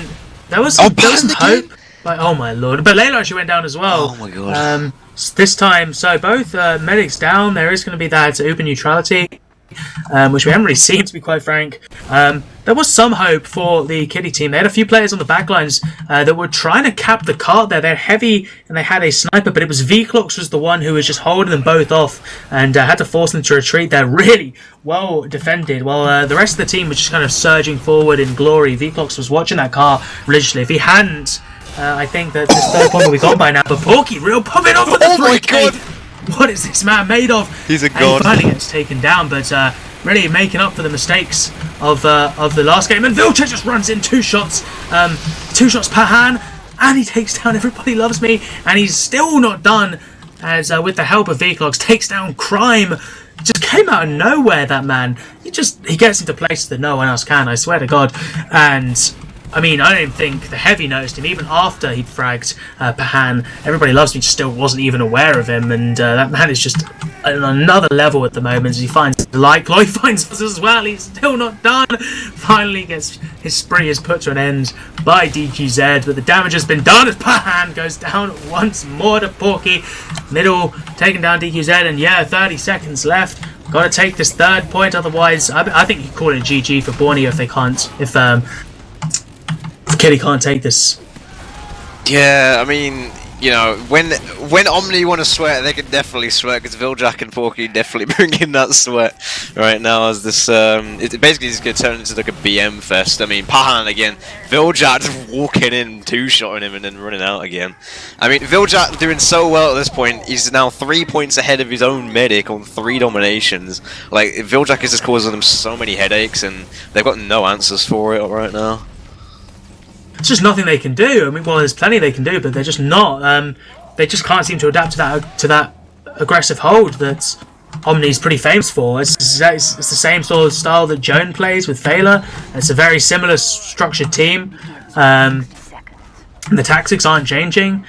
there was some hope. Like, oh my lord. But Layla actually went down as well. Oh my god. This time, so both medics down. There is going to be that Uber neutrality. Which we haven't really seen, to be quite frank. There was some hope for the Kitty team. They had a few players on the backlines that were trying to cap the cart there. They're heavy and they had a sniper, but it was Vclox was the one who was just holding them both off and had to force them to retreat. They're really well defended, while the rest of the team was just kind of surging forward in glory. Vclox was watching that car religiously. If he hadn't, I think that this 3rd point would be gone by now. But Porky real popping off with the 3K. What is this man made of? He's a god. And he finally gets taken down, but really making up for the mistakes of the last game. And Vilcher just runs in 2 shots. 2 shots per hand, and he takes down Everybody Loves Me. And he's still not done, as with the help of Vclox, takes down Crime. Just came out of nowhere, that man. He gets into places that no one else can, I swear to God. And I mean, I don't even think the Heavy noticed him, even after he'd fragged Pahan. Everybody Loves Me just still wasn't even aware of him, and that man is just on another level at the moment as he finds the Lightclaw, he finds us as well, he's still not done. Finally gets his spree is put to an end by DQZ, but the damage has been done as Pahan goes down once more to Porky. Middle taking down DQZ, and yeah, 30 seconds left. Got to take this 3rd point, otherwise I think you call it a GG for Borneo if they can't, if Kitty can't take this. Yeah, I mean, you know, when Omni want to sweat, they can definitely sweat, because Viljack and Porky definitely bring in that sweat right now as this, it basically is going to turn into like a BM fest. I mean, Pahan again, Viljack just walking in, 2-shotting him and then running out again. I mean, Viljack doing so well at this point, he's now 3 points ahead of his own medic on 3 dominations. Like, Viljack is just causing them so many headaches, and they've got no answers for it right now. it's just nothing they can do. I mean, well, there's plenty they can do, but they're just not. They just can't seem to adapt to that aggressive hold that Omni's pretty famous for. It's the same sort of style that Joan plays with Phaela. It's a very similar structured team. The tactics aren't changing.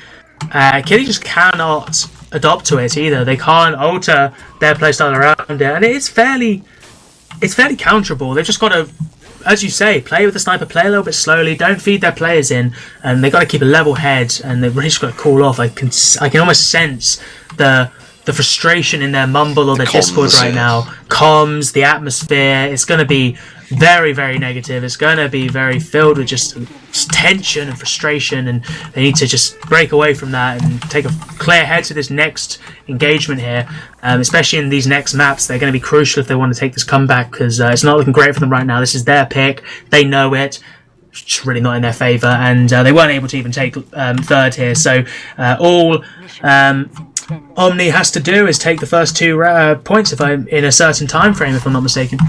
Kitty just cannot adopt to it either. They can't alter their playstyle around it, and it's fairly counterable. They've just got to, as you say, play with the sniper, play a little bit slowly, don't feed their players in, and they got to keep a level head, and they've really just got to cool off. I can almost sense the frustration in their mumble or their Discord right now. Comms, the atmosphere, it's going to be very, very negative. It's going to be very filled with just tension and frustration, and they need to just break away from that and take a clear head to this next engagement here, especially in these next maps. They're going to be crucial if they want to take this comeback, because it's not looking great for them right now. This is their pick. They know it. It's just really not in their favour, and they weren't able to even take third here. So all Omni has to do is take the first 2 points if I'm in a certain time frame, if I'm not mistaken.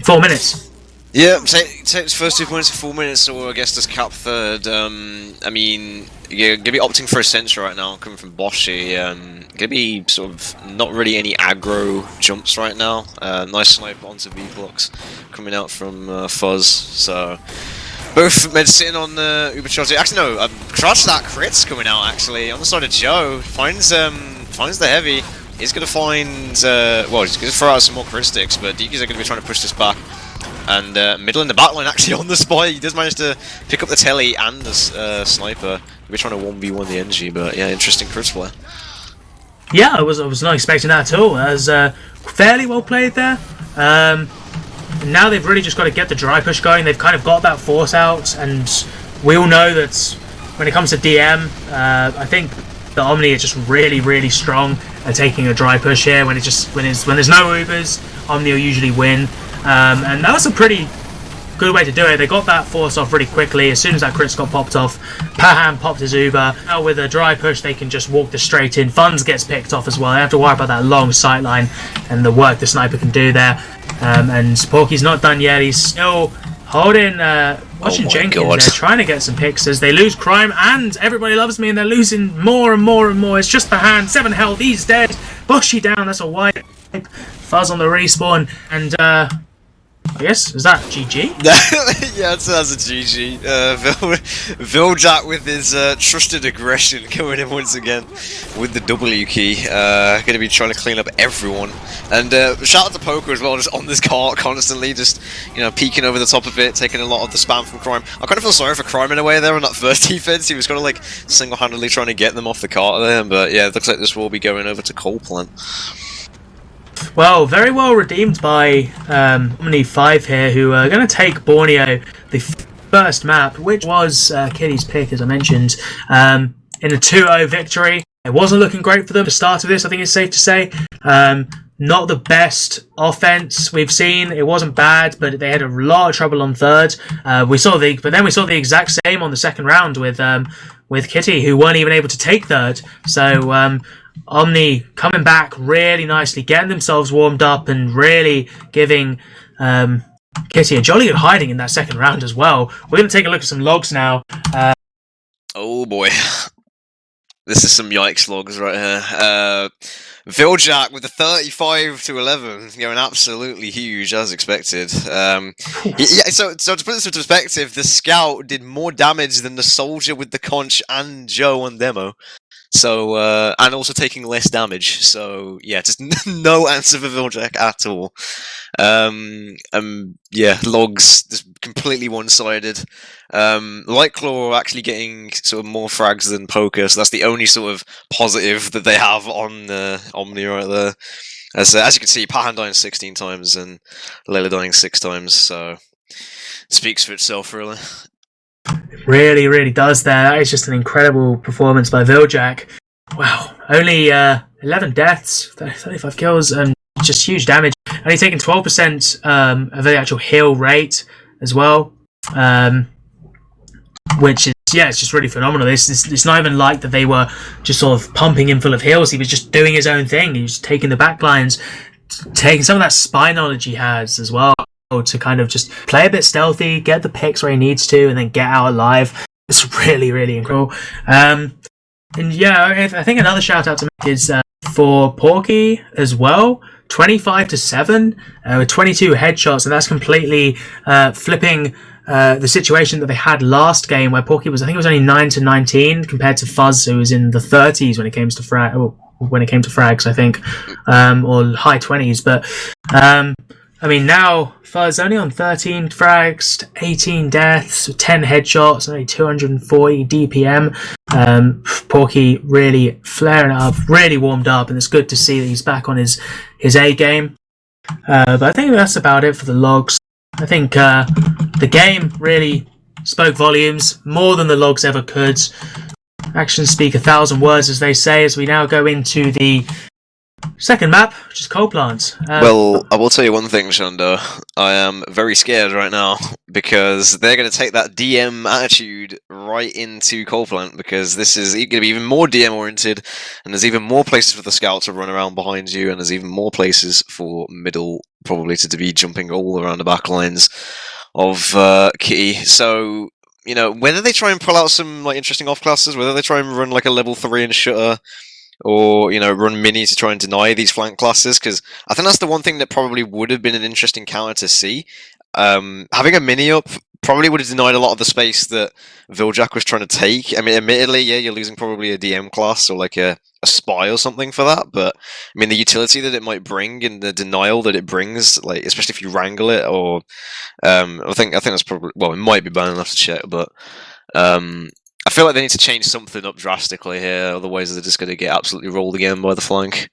4 minutes. Yeah, take the first 2 points in 4 minutes, or I guess just cap third. I mean, you're going to be opting for a sensor right now, coming from Boshi. Going to be sort of not really any aggro jumps right now. Nice snipe onto V-blocks coming out from Fuzz. So both mid sitting on the Uber Charge. Actually, no, Crouch that crit's coming out actually on the side of Joe. Finds the heavy. He's going to find, well, he's going to throw out some more crit sticks, but DKs are going to be trying to push this back. And middle in the backline actually on the spot. He does manage to pick up the telly and the sniper. We're trying to 1v1 the energy, but yeah, interesting crits play. Yeah, I was not expecting that at all. That was fairly well played there. Now they've really just got to get the dry push going. They've kind of got that force out, and we all know that when it comes to DM, I think the Omni is just really, really strong at taking a dry push here. When there's no Ubers, Omni will usually win. And that was a pretty good way to do it. They got that force off really quickly. As soon as that crit got popped off, Pahan popped his Uber. Now with a dry push, they can just walk this straight in. Funds gets picked off as well. They have to worry about that long sight line and the work the sniper can do there. And Porky's not done yet. He's still holding, watching Jenkins there, trying to get some picks as they lose Crime, and Everybody Loves Me, and they're losing more and more and more. It's just Pahan, 7 health, he's dead. Bushy down, that's a wipe. Fuzz on the respawn, and I guess, is that GG? Yeah, that's a GG. Viljak with his trusted aggression coming in once again with the W key. Going to be trying to clean up everyone. And shout out to Poker as well, just on this cart constantly, just, you know, peeking over the top of it, taking a lot of the spam from Crime. I kind of feel sorry for Crime in a way there on that first defense. He was kind of like single-handedly trying to get them off the cart there. But yeah, it looks like this will be going over to Coal Plant. Well, very well redeemed by Omni 5 here, who are going to take Borneo, the first map, which was Kitty's pick, as I mentioned, in a 2-0 victory. It wasn't looking great for them at the start of this, I think it's safe to say. Not the best offense we've seen. It wasn't bad, but they had a lot of trouble on third. But then we saw the exact same on the second round with Kitty, who weren't even able to take third. So Omni coming back really nicely, getting themselves warmed up, and really giving Kitty a jolly good hiding in that second round as well. We're going to take a look at some logs now. Oh boy. This is some yikes logs right here. Viljak with the 35-11, going absolutely huge as expected. Yeah, so to put this into perspective, the scout did more damage than the soldier with the conch and Joe on demo. So, and also taking less damage. So, yeah, just no answer for Viljak at all. Yeah, logs just completely one-sided. Lightclaw actually getting sort of more frags than Poker, so that's the only sort of positive that they have on Omni right there. As you can see, Pahan dying 16 times and Layla dying 6 times, so speaks for itself, really. Really, really does there. That is just an incredible performance by Viljak. Wow, only 11 deaths, 35 kills, and just huge damage. Only taking 12% of the actual heal rate as well, which is, yeah, it's just really phenomenal. It's not even like that they were just sort of pumping him full of heals. He was just doing his own thing. He was taking the backlines, taking some of that spy knowledge he has as well. to kind of just play a bit stealthy, get the picks where he needs to, and then get out alive. It's really, really incredible. And yeah, I think another shout out to make is for Porky as well. 25-7 with 22 headshots, and that's completely flipping the situation that they had last game, where Porky was, I think it was only 9-19 compared to Fuzz, who was in the 30s when it came to frags, I think, or high 20s. But I mean, now Fuzz only on 13 frags, 18 deaths, 10 headshots, only 240 DPM. Porky really flaring up, really warmed up, and it's good to see that he's back on his A game. But I think that's about it for the logs. I think the game really spoke volumes, more than the logs ever could. Actions speak 1,000 words, as they say, as we now go into the second map, which is Coal Plant. Well, I will tell you one thing, Chando. I am very scared right now because they're going to take that DM attitude right into Coal Plant, because this is going to be even more DM oriented, and there's even more places for the scout to run around behind you, and there's even more places for middle probably to be jumping all around the back lines of Kitty. So, you know, whether they try and pull out some like interesting off classes, whether they try and run like a level 3 and shutter, or, you know, run mini to try and deny these flank classes, because I think that's the one thing that probably would have been an interesting counter to see. Having a mini up probably would have denied a lot of the space that Viljack was trying to take. I mean, admittedly, yeah, you're losing probably a DM class or like a spy or something for that, but I mean, the utility that it might bring and the denial that it brings, like, especially if you wrangle it, or I think that's probably, well, it might be bad enough to check, but I feel like they need to change something up drastically here, otherwise they're just going to get absolutely rolled again by the flank.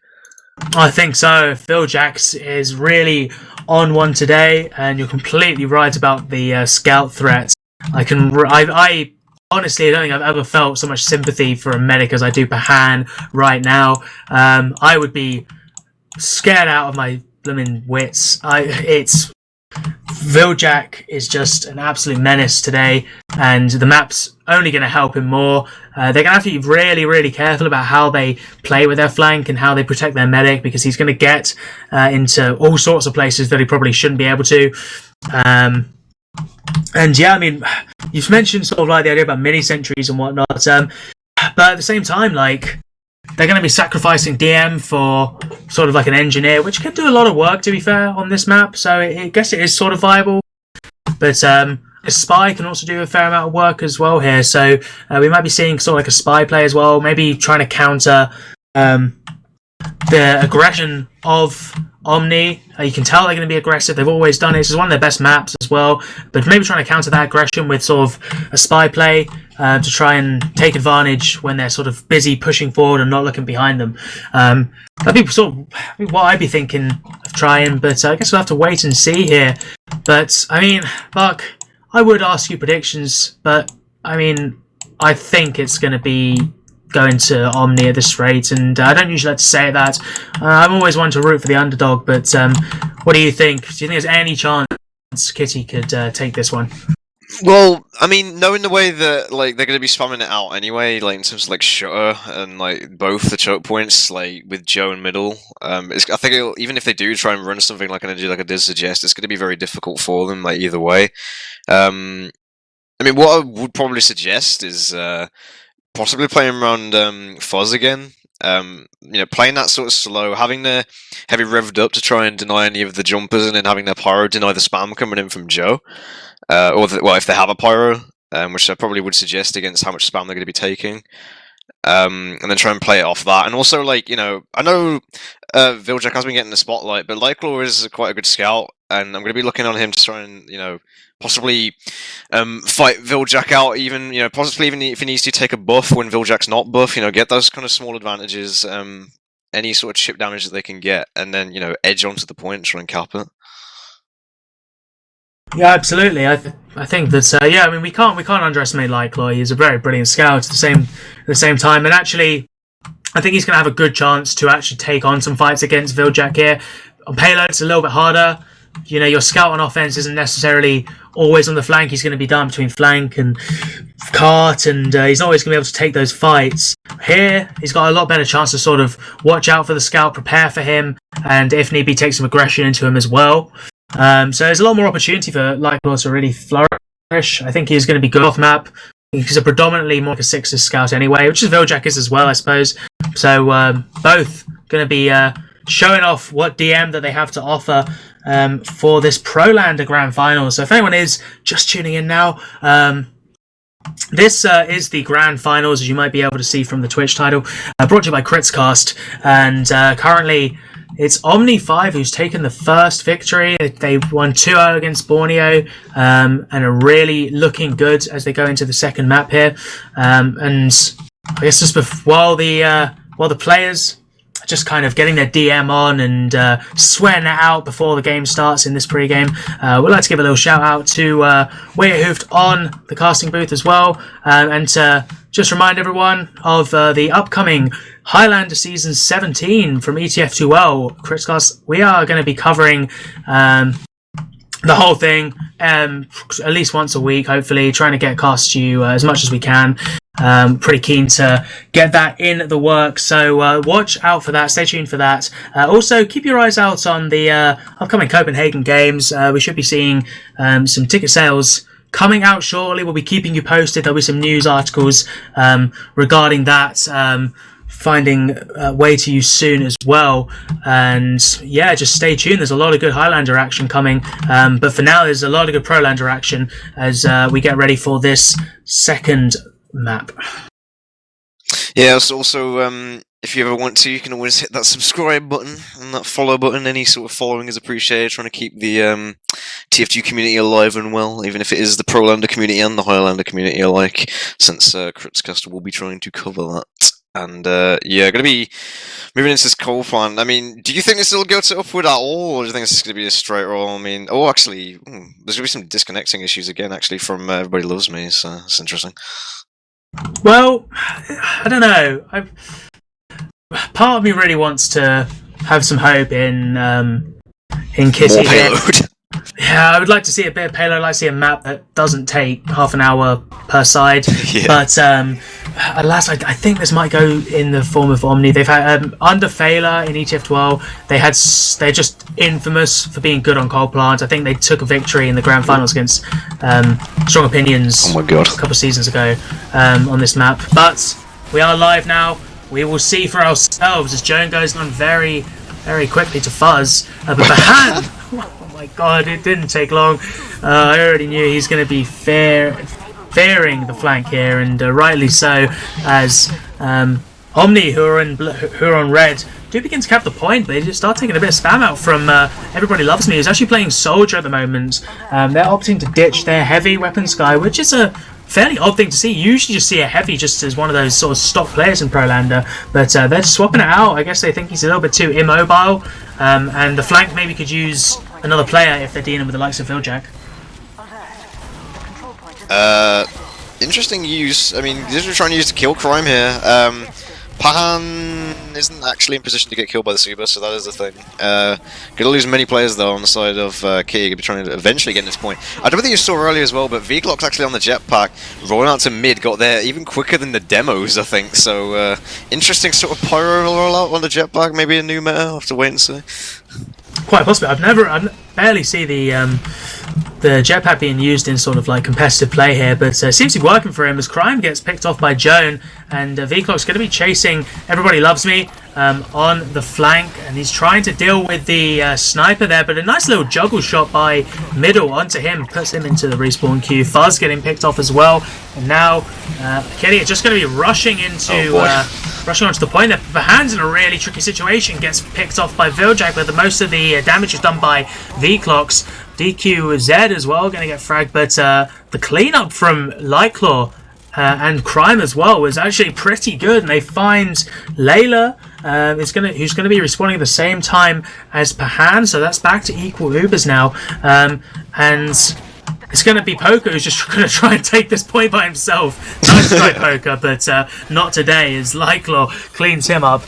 I think so. Phil Jacks is really on one today, and you're completely right about the scout threat. I honestly don't think I've ever felt so much sympathy for a medic as I do Pahan right now. I would be scared out of my blooming wits. Viljack is just an absolute menace today, and the map's only going to help him more. They're going to have to be really, really careful about how they play with their flank and how they protect their medic, because he's going to get into all sorts of places that he probably shouldn't be able to. And yeah, I mean, you've mentioned sort of like the idea about mini sentries and whatnot, but at the same time, like, they're going to be sacrificing DM for sort of like an engineer, which can do a lot of work, to be fair, on this map. So I guess it is sort of viable. But a spy can also do a fair amount of work as well here. So we might be seeing sort of like a spy play as well, maybe trying to counter the aggression of Omni. You can tell they're going to be aggressive. They've always done it. This is one of their best maps as well. But maybe trying to counter that aggression with sort of a spy play to try and take advantage when they're sort of busy pushing forward and not looking behind them. That'd be sort of what I'd be thinking of trying, but I guess we'll have to wait and see here. But, I mean, Buck, I would ask you predictions, but, I mean, I think it's going to be going to Omni at this rate, and I don't usually like to say that. I'm always one to root for the underdog, but what do you think? Do you think there's any chance Kitty could take this one? Well, I mean, knowing the way that like they're going to be spamming it out anyway, like in terms of like shutter and like both the choke points, like with Joe and middle, I think even if they do try and run something like I did suggest, it's going to be very difficult for them, like either way. I mean, what I would probably suggest is possibly playing around Fuzz again. You know, playing that sort of slow, having the heavy revved up to try and deny any of the jumpers, and then having their pyro deny the spam coming in from Joe. Well, if they have a pyro, which I probably would suggest against how much spam they're going to be taking. And then try and play it off that. And also, like, you know, I know Viljack has been getting the spotlight, but Lyclaw is quite a good scout, and I'm going to be looking on him to try and, you know, possibly fight Viljack out, even, you know, possibly even if he needs to take a buff when Viljack's not buff, you know, get those kind of small advantages, any sort of chip damage that they can get, and then, you know, edge onto the point, try and cap it. Yeah, absolutely. I think that yeah, I mean, we can't underestimate Lyclaw. He's a very brilliant scout at the same time, and actually, I think he's going to have a good chance to actually take on some fights against Viljack here. On payload, it's a little bit harder. You know, your scout on offense isn't necessarily always on the flank. He's going to be down between flank and cart, and he's not always going to be able to take those fights. Here, he's got a lot better chance to sort of watch out for the scout, prepare for him, and if need be, take some aggression into him as well. So there's a lot more opportunity for Lyclaw to really flourish. I think he's going to be good off map. He's a predominantly more like a Sixes scout anyway, which is Viljack is as well, I suppose. So both going to be showing off what DM that they have to offer for this Prolander Grand Final. So if anyone is just tuning in now, this is the Grand Finals, as you might be able to see from the Twitch title, brought to you by Critscast, and currently it's Omni5 who's taken the first victory. They won 2-0 against Borneo, and are really looking good as they go into the second map here. And I guess just while the players are just kind of getting their DM on and sweating it out before the game starts in this pre-game, we'd like to give a little shout out to Wiethoofd on the casting booth as well, and to just remind everyone of the upcoming Highlander Season 17 from ETF2 Critscast. We are going to be covering the whole thing at least once a week, hopefully, trying to get cast to you as much as we can. Pretty keen to get that in the works, so watch out for that, stay tuned for that. Also, keep your eyes out on the upcoming Copenhagen games. We should be seeing some ticket sales coming out shortly. We'll be keeping you posted. There'll be some news articles regarding that, finding way to you soon as well. And yeah, just stay tuned. There's a lot of good Highlander action coming, but for now there's a lot of good Prolander action as we get ready for this second map. Yeah, also if you ever want to, you can always hit that subscribe button and that follow button. Any sort of following is appreciated, trying to keep the TF2 community alive and well, even if it is the Prolander community and the Highlander community alike, since Critscast will be trying to cover that. And yeah, going to be moving into this coal plant. I mean, do you think this will go to upward at all, or do you think this is going to be a straight roll? I mean, actually, there's going to be some disconnecting issues again, actually, from Everybody Loves Me, so it's interesting. Well, I don't know. Part of me really wants to have some hope in Kitty. More payload. Yeah, I would like to see a bit of payload. I'd like to see a map that doesn't take half an hour per side. Yeah. But alas, I think this might go in the form of Omni. They've had under Failer in ETF12. They're just infamous for being good on coal plant. I think they took a victory in the grand finals against Strong Opinions. Oh my god! A couple of seasons ago on this map. But we are live now. We will see for ourselves as Joan goes on very, very quickly to Fuzz. But Bahan, oh my god, it didn't take long. I already knew he's going to be fearing the flank here, and rightly so, as Omni, who are on red, do begin to cap the point. They just start taking a bit of spam out from Everybody Loves Me, who's actually playing Soldier at the moment. They're opting to ditch their heavy weapons guy, which is a fairly odd thing to see. You usually just see a heavy just as one of those sort of stock players in Prolander, but they're just swapping it out. I guess they think he's a little bit too immobile, and the flank maybe could use another player if they're dealing with the likes of Viljack. Interesting use. I mean, these are trying to use the kill crime here. Pahan isn't actually in position to get killed by the Suba, so that is the thing. Gonna lose many players though on the side of Kitty. Gonna be trying to eventually get to this point. I don't think you saw earlier as well, but Wiethoofd's actually on the jetpack, rolling out to mid, got there even quicker than the demos, I think. So interesting sort of pyro rollout on the jetpack. Maybe a new meta. I'll have to wait and see. Quite possibly. I barely see the jetpack being used in sort of like competitive play here, but it seems to be working for him as Crime gets picked off by Joan, and Wiethoofd's going to be chasing Everybody Loves Me on the flank, and he's trying to deal with the sniper there, but a nice little juggle shot by Middle onto him puts him into the respawn queue. Fuzz getting picked off as well, and now Kitty is just going to be rushing into rushing onto the point there. Bahan's in a really tricky situation, gets picked off by Viljack, but the most of the damage is done by V-Clocks. DQZ as well going to get fragged, but the cleanup from Lyclaw and Crime as well was actually pretty good, and they find Layla who's going to be respawning at the same time as Pahan, so that's back to equal Ubers now, and it's going to be Poker who's just going to try and take this point by himself. Nice try, Poker, but not today, as Lyclaw cleans him up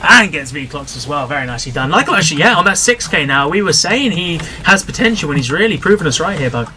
and gets V-Clocks as well. Very nicely done. Lyclaw actually, yeah, on that 6k now. We were saying he has potential, and he's really proven us right here, Bug.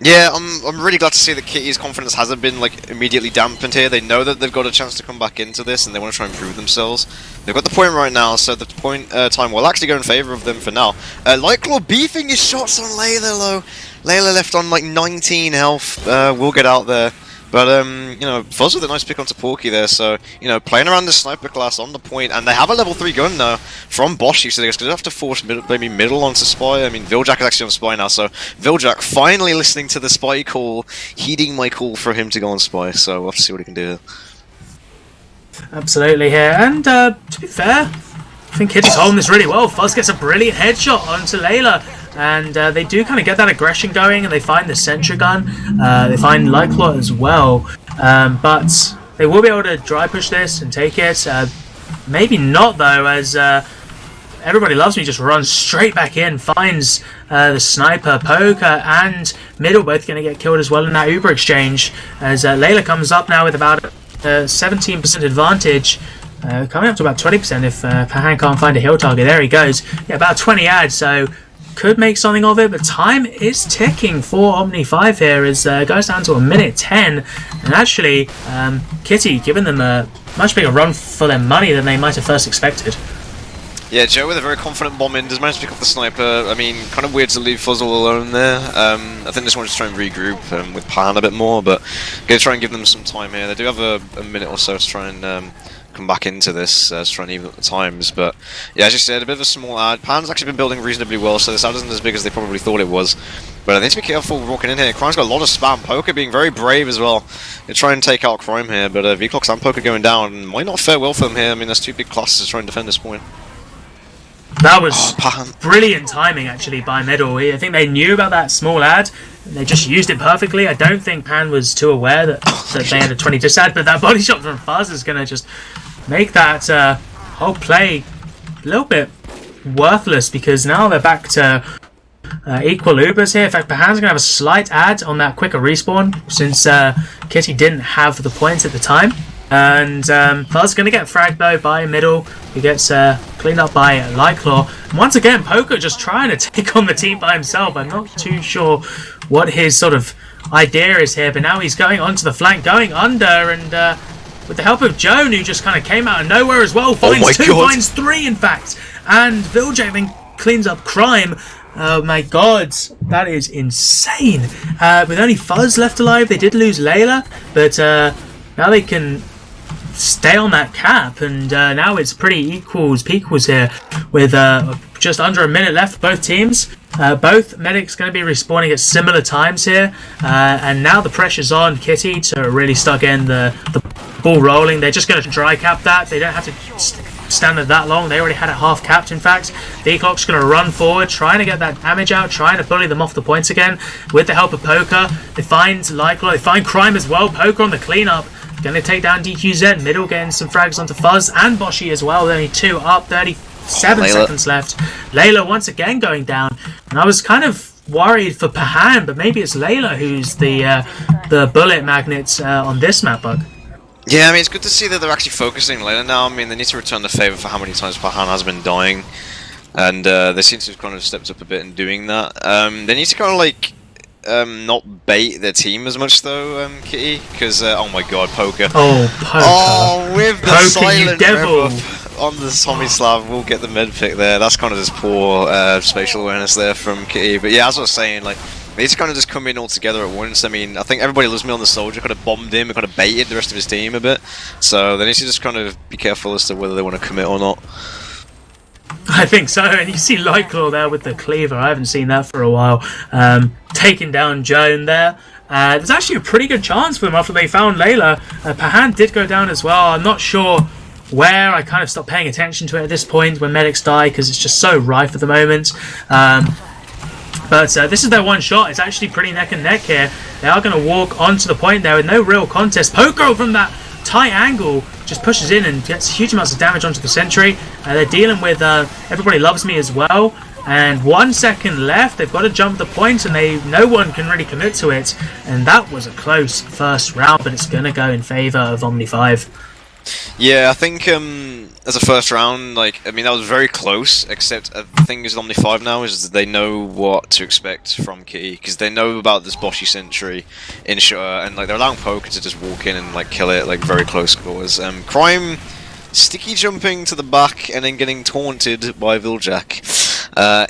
Yeah, I'm really glad to see that Kitty's confidence hasn't been like immediately dampened here. They know that they've got a chance to come back into this, and they want to try and prove themselves. They've got the point right now, so the point time will actually go in favour of them for now. Lightclaw beefing his shots on Layla though. Layla left on like 19 health. We'll get out there. But, you know, Fuzz with a nice pick onto Porky there, so, you know, playing around the sniper class on the point, and they have a level 3 gun now from Boshy, so they're going to have to force maybe middle onto Spy. I mean, Viljack is actually on Spy now, so Viljack finally listening to the Spy call, heeding my call for him to go on Spy, so we'll have to see what he can do here. Absolutely here, and to be fair, I think Kitty's holding this really well. Fuzz gets a brilliant headshot onto Layla. And they do kind of get that aggression going, and they find the Sentry gun. They find Lightclaw as well, but they will be able to dry push this and take it. Maybe not though, as Everybody Loves Me just runs straight back in, finds the sniper, Poker and Middle both going to get killed as well in that Uber exchange. As Layla comes up now with about 17% advantage. Coming up to about 20% if Pahan can't find a heal target. There he goes. Yeah, about 20 ads, so could make something of it, but time is ticking for Omni 5 here as it goes down to a minute 10, and actually Kitty giving them a much bigger run for their money than they might have first expected. Yeah, Joe with a very confident bomb in, does manage to pick off the sniper. I mean, kind of weird to leave Fuzz all alone there. I think they just wanted to try and regroup with Pan a bit more, but going to try and give them some time here. They do have a minute or so to try and come back into this, to try and even up the times, but yeah, as you said, a bit of a small ad. Pan's actually been building reasonably well, so this ad isn't as big as they probably thought it was, but I need to be careful walking in here. Crime's got a lot of spam. Poker being very brave as well. They try and take out Crime here, but V-Clocks and Poker going down might not fare well for them here. I mean, there's two big classes to try and defend this point. That was brilliant timing actually by Middle. I think they knew about that small ad and they just used it perfectly. I don't think Pan was too aware that they had a 20 dis ad, but that body shot from Fuzz is going to just make that whole play a little bit worthless, because now they're back to equal Ubers here. In fact, Pahan's going to have a slight ad on that quicker respawn since Kitty didn't have the points at the time. And Fuzz going to get fragged though by Middle, who gets cleaned up by Lightclaw. And once again, Poker just trying to take on the team by himself. I'm not too sure what his sort of idea is here, but now he's going onto the flank, going under, and with the help of Joan, who just kind of came out of nowhere as well, finds two, finds three in fact, and Viljack then cleans up Crime. Oh my god, that is insane. With only Fuzz left alive, they did lose Layla, but now they can stay on that cap, and now it's pretty equals pequals here with just under a minute left, both teams. Both medics going to be respawning at similar times here, and now the pressure's on Kitty to really start getting the ball rolling. They're just going to dry cap that. They don't have to stand there that long. They already had it half capped in fact. V-Clock's going to run forward, trying to get that damage out, trying to bully them off the points again with the help of Poker. They find Lightclaw, they find Crime as well. Poker on the cleanup, going to take down DQZ. Middle getting some frags onto Fuzz and Boshy as well. Only two up, 37 seconds left. Layla once again going down, and I was kind of worried for Pahan, but maybe it's Layla who's the bullet magnet on this map, Bug. Yeah, I mean, it's good to see that they're actually focusing Layla now. I mean, they need to return the favour for how many times Pahan has been dying, and they seem to have kind of stepped up a bit in doing that. They need to kind of like not bait their team as much though, Kitty, because oh my god, Poker. Oh, Poker. Oh, with the Poker, silent devil. On the Tommy Slav, we'll get the med pick there. That's kind of just poor spatial awareness there from Kitty. But yeah, as I was saying, like, they need to kind of just come in all together at once. I mean, I think Everybody Loves Me on the Soldier kind of bombed him and kind of baited the rest of his team a bit. So they need to just kind of be careful as to whether they want to commit or not. I think so, and you see Lightclaw there with the cleaver. I haven't seen that for a while. Taking down Joan there. There's actually a pretty good chance for them after they found Layla. Pahan did go down as well. I'm not sure where. I kind of stopped paying attention to it at this point when medics die, because it's just so rife at the moment. But this is their one shot. It's actually pretty neck and neck here. They are going to walk onto the point there with no real contest. Poker from that tight angle just pushes in and gets huge amounts of damage onto the sentry. They're dealing with Everybody Loves Me as well. And 1 second left. They've got to jump the point, and no one can really commit to it. And that was a close first round, but it's going to go in favour of Omni 5. Yeah, I think as a first round, like, I mean, that was very close, except the thing is with Omni 5 now is that they know what to expect from Kitty, because they know about this Boshy Sentry in Shutter, and like they're allowing Poker to just walk in and like kill it, like very close scores. Crime sticky jumping to the back and then getting taunted by Viljack.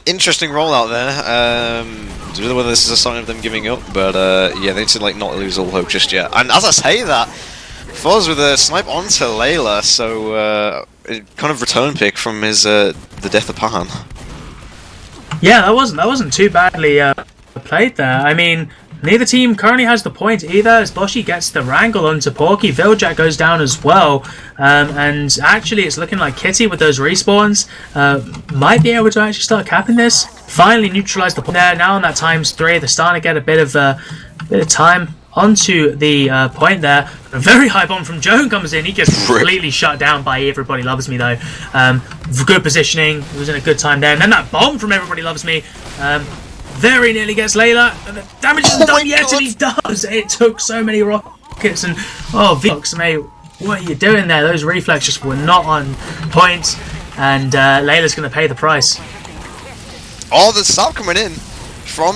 Interesting rollout there. I don't know whether this is a sign of them giving up, but yeah, they need to like not lose all hope just yet. And as I say that, Foz with a snipe onto Layla, so kind of return pick from his the death of Pahan. Yeah, that wasn't too badly played there. I mean, neither team currently has the point either, as Boshy gets the wrangle onto Porky. Viljack goes down as well, and actually it's looking like Kitty with those respawns might be able to actually start capping this. Finally neutralize the point there. Now on that ×3, they're starting to get a bit of time onto the point there. A very high bomb from Joan comes in. He gets completely shut down by Everybody Loves Me though. Good positioning. He was in a good time there. And then that bomb from Everybody Loves Me very nearly gets Layla. And the damage isn't done yet, and he does. It took so many rockets. And oh, Vox, mate, what are you doing there? Those reflexes were not on point. And Layla's going to pay the price. Oh, the sub coming in from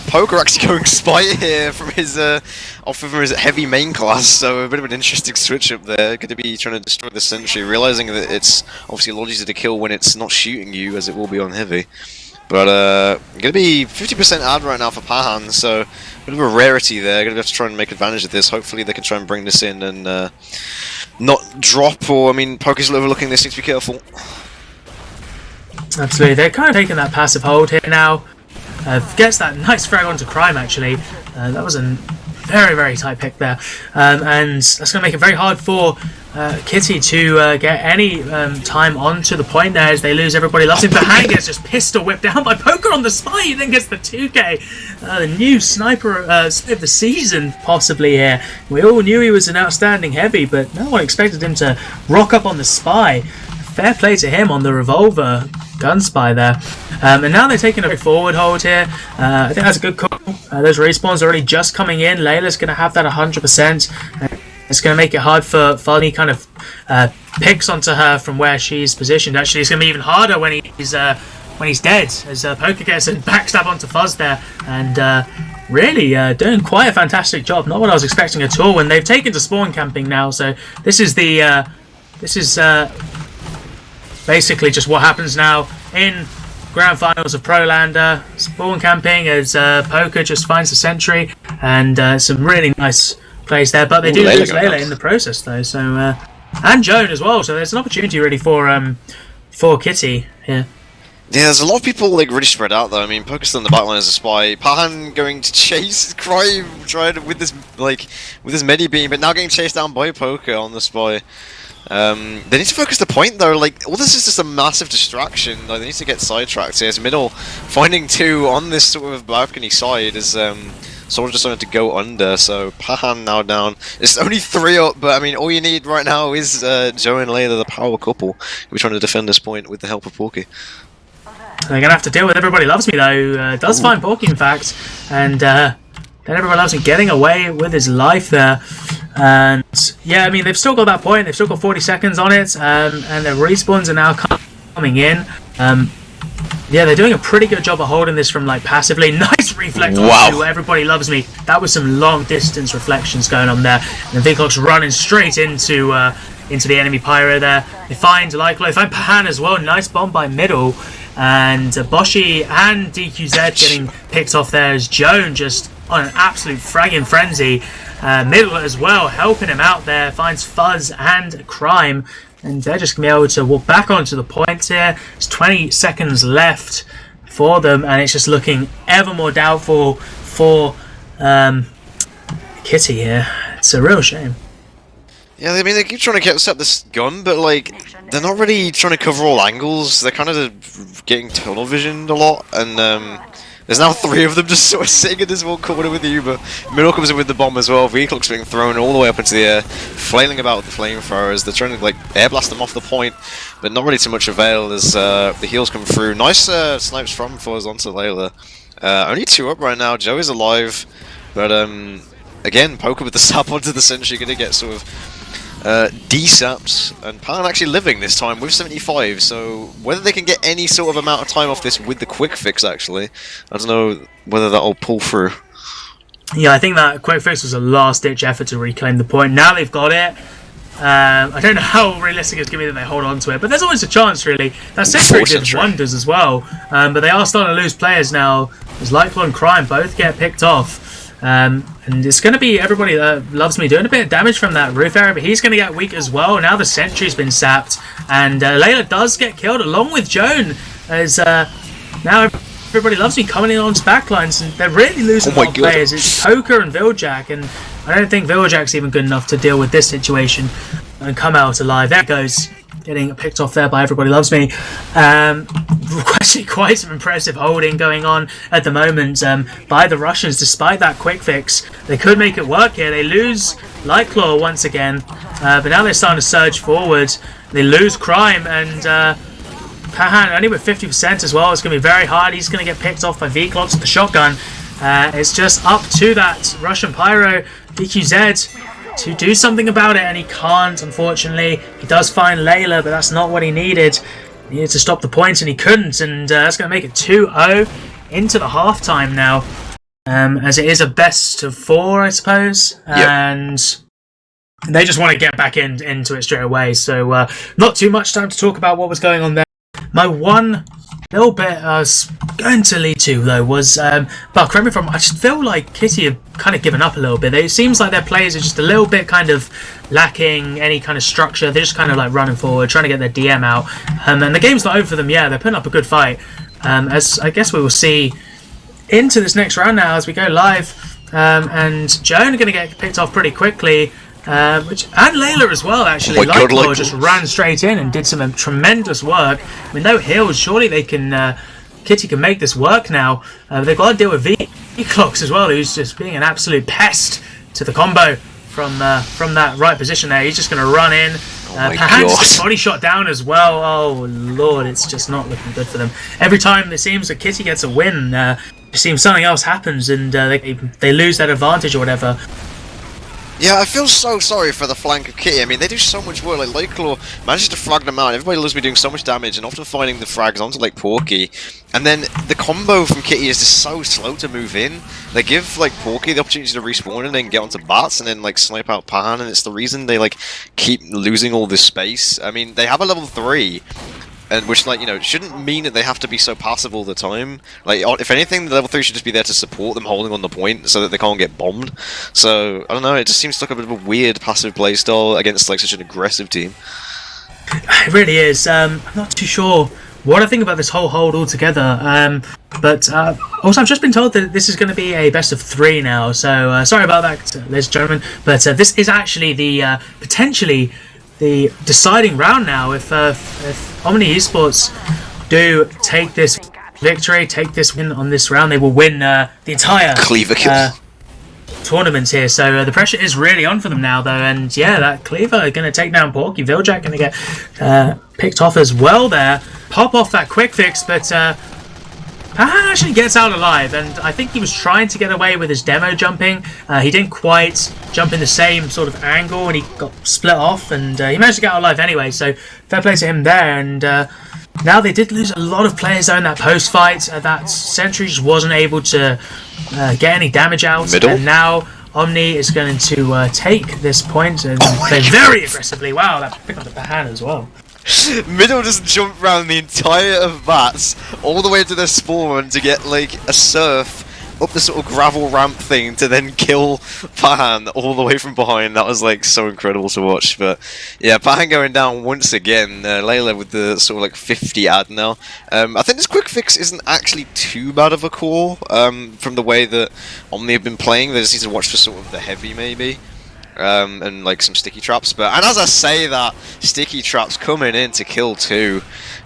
Poker actually going spy here from his off of his heavy main class, so a bit of an interesting switch up there. Going to be trying to destroy the Sentry, realizing that it's obviously a lot easier to kill when it's not shooting you as it will be on heavy. But going to be 50% ad right now for Pahan, so a bit of a rarity there. Going to have to try and make advantage of this. Hopefully they can try and bring this in and not drop, or I mean, Poker's overlooking this. Need to be careful. Absolutely, they're kind of taking that passive hold here now. Gets that nice frag onto Crime actually. That was a very, very tight pick there. And that's going to make it very hard for Kitty to get any time onto the point there as they lose Everybody Loves Him. Pahan gets just pistol whipped down by Poker on the spy. He then gets the 2k. The new sniper of the season possibly here. We all knew he was an outstanding heavy, but no one expected him to rock up on the spy. Fair play to him on the revolver gun spy there. And now they're taking a forward hold here. I think that's a good call. Those respawns are already just coming in. Layla's going to have that 100%. It's going to make it hard for Funny kind of picks onto her from where she's positioned. Actually, it's going to be even harder when he's dead, as Poker gets a backstab onto Fuzz there. And really doing quite a fantastic job. Not what I was expecting at all. And they've taken to spawn camping now. So this is the... basically just what happens now in Grand Finals of Prolander. Spawn camping as Poker just finds the Sentry, and some really nice plays there, but they do lose Layla in the process though, so and Joan as well, so there's an opportunity really for Kitty here. Yeah, there's a lot of people like really spread out though. I mean, Poker's still in the backline as a spy. Pahan going to chase Crime, trying with this medi beam, but now getting chased down by Poker on the spy. They need to focus the point though, like, all this is just a massive distraction. Like, they need to get sidetracked here. It's middle, finding two on this sort of balcony side is sort of just wanted to go under, so Pahan now down. It's only 3 up, but I mean, all you need right now is Joe and Layla, the power couple. We're trying to defend this point with the help of Porky. They're going to have to deal with Everybody Loves Me though. Does find Porky in fact, and then Everybody Loves Me getting away with his life there. And yeah, I mean, they've still got that point. They've still got 40 seconds on it, and their respawns are now coming in. Yeah, they're doing a pretty good job of holding this from like passively. Nice reflect onto Everybody Loves Me. That was some long distance reflections going on there. And the Viclock's running straight into the enemy pyro there. They find Lyclo, they find Pahan as well. Nice bomb by middle. And Boshy and DQZ getting picked off there as Joan just on an absolute fragging frenzy. Middle as well, helping him out there. Finds Fuzz and Crime. And they're just going to be able to walk back onto the point here. There's 20 seconds left for them. And it's just looking ever more doubtful for Kitty here. It's a real shame. Yeah, I mean, they keep trying to set up this gun, but, like, they're not really trying to cover all angles. They're kind of getting tunnel visioned a lot, and there's now 3 of them just sort of sitting in this one corner with the Uber. Middle comes in with the bomb as well. Vclock's being thrown all the way up into the air, flailing about with the flamethrowers. They're trying to, like, air blast them off the point, but not really too much avail as the heals come through. Nice snipes from Fuzz onto Layla. Only 2 up right now. Joe is alive, but again, Poker with the sap onto the Sentry, going to get sort of D-saps, and Pan actually living this time with 75, so whether they can get any sort of amount of time off this with the quick fix, actually, I don't know whether that'll pull through. Yeah, I think that quick fix was a last-ditch effort to reclaim the point. Now they've got it. I don't know how realistic it's going to be that they hold on to it, but there's always a chance, really. That Century did wonders as well, but they are starting to lose players now, as Lightclaw and Crime both get picked off. And it's going to be everybody that loves me doing a bit of damage from that roof area, but he's going to get weak as well. Now the Sentry's been sapped, and Layla does get killed along with Joan, as now everybody loves me coming in onto backlines, and they're really losing a lot of players. It's Poker and Viljack, and I don't think Viljack's even good enough to deal with this situation and come out alive. There it goes. Getting picked off there by Everybody Loves Me. Actually, quite some impressive holding going on at the moment by the Russians. Despite that quick fix, they could make it work here. They lose Lightclaw once again, but now they're starting to surge forward. They lose Crime, and Pahan only with 50% as well. It's going to be very hard. He's going to get picked off by V-Clocks with the shotgun. It's just up to that Russian Pyro, DQZ, to do something about it, and he can't, unfortunately. He does find Layla, but that's not what he needed. He needed to stop the points, and he couldn't, and that's going to make it 2-0 into the halftime now, as it is a best of 4, I suppose, and they just want to get back into it straight away, so not too much time to talk about what was going on there. My one little bit I was going to lead to, though, was, but correct me if I just feel like Kitty have kind of given up a little bit. It seems like their players are just a little bit kind of lacking any kind of structure. They're just kind of like running forward, trying to get their DM out. And the game's not over for them. Yeah, they're putting up a good fight. As I guess we will see into this next round now as we go live. And Joan are going to get picked off pretty quickly. And Layla as well, actually. Lightclaw just ran straight in and did some tremendous work. I mean, no heals. Surely they can. Kitty can make this work now. They've got to deal with V-Clocks as well, who's just being an absolute pest to the combo from that right position there. He's just going to run in. Pahan's body shot down as well. Oh lord, it's just not looking good for them. Every time it seems that Kitty gets a win, it seems something else happens, and they lose that advantage or whatever. Yeah, I feel so sorry for the flank of Kitty. I mean, they do so much work. Like, Lightclaw manages to frag them out. Everybody loves me doing so much damage and often finding the frags onto, like, Porky. And then the combo from Kitty is just so slow to move in. They give, like, Porky the opportunity to respawn and then get onto bats and then, like, snipe out Pahan. And it's the reason they, like, keep losing all this space. I mean, they have a level 3. And which, like, you know, shouldn't mean that they have to be so passive all the time. Like, if anything, the level 3 should just be there to support them holding on the point so that they can't get bombed. So, I don't know, it just seems like a bit of a weird passive playstyle against, like, such an aggressive team. It really is. I'm not too sure what I think about this whole hold altogether. But also, I've just been told that this is going to be a best of 3 now. So, sorry about that, ladies and gentlemen. But this is actually the, potentially, the deciding round now. If Omni Esports do take this victory, take this win on this round, they will win the entire Cleaver kill tournament here. So the pressure is really on for them now, though. And yeah, that Cleaver are going to take down Porky. Viljack going to get picked off as well there. Pop off that quick fix, but Pahan actually gets out alive, and I think he was trying to get away with his demo jumping. He didn't quite jump in the same sort of angle, and he got split off, and he managed to get out alive anyway, so fair play to him there. And now they did lose a lot of players though in that post fight. That Sentry just wasn't able to get any damage out. And now Omni is going to take this point and play very aggressively. Wow, that pick up the Pahan as well. Middle just jumped around the entire of bats all the way to their spawn to get like a surf up the sort of gravel ramp thing to then kill Pahan all the way from behind. That was like so incredible to watch. But yeah, Pahan going down once again. Layla with the sort of like 50 ad now. I think this quick fix isn't actually too bad of a call from the way that Omni have been playing. They just need to watch for sort of the heavy maybe. And like some sticky traps, and as I say that, sticky traps coming in to kill 2,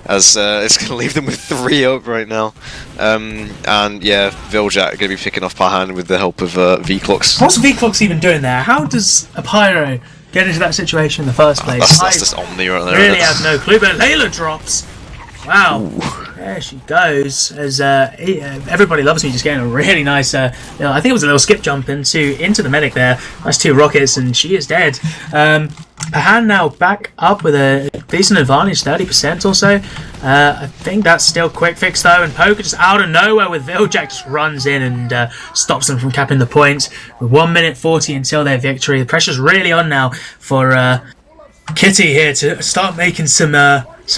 as it's going to leave them with 3 up right now. And yeah, Viljack going to be picking off Pahan with the help of V-Clocks. What's V-Clocks even doing there? How does a Pyro get into that situation in the first place? That's just Omni right there. Really have no clue, but Layla drops. Wow. Ooh. There she goes, as Everybody Loves Me just getting a really nice, I think it was a little skip jump into the medic there. Nice 2 rockets, and she is dead. Pahan Py-bun now back up with a decent advantage, 30% or so. I think that's still quick fix though, and Poker just out of nowhere with Wiethoofd just runs in and stops them from capping the point. With 1 minute 40 until their victory, the pressure's really on now for Kiti here to start making some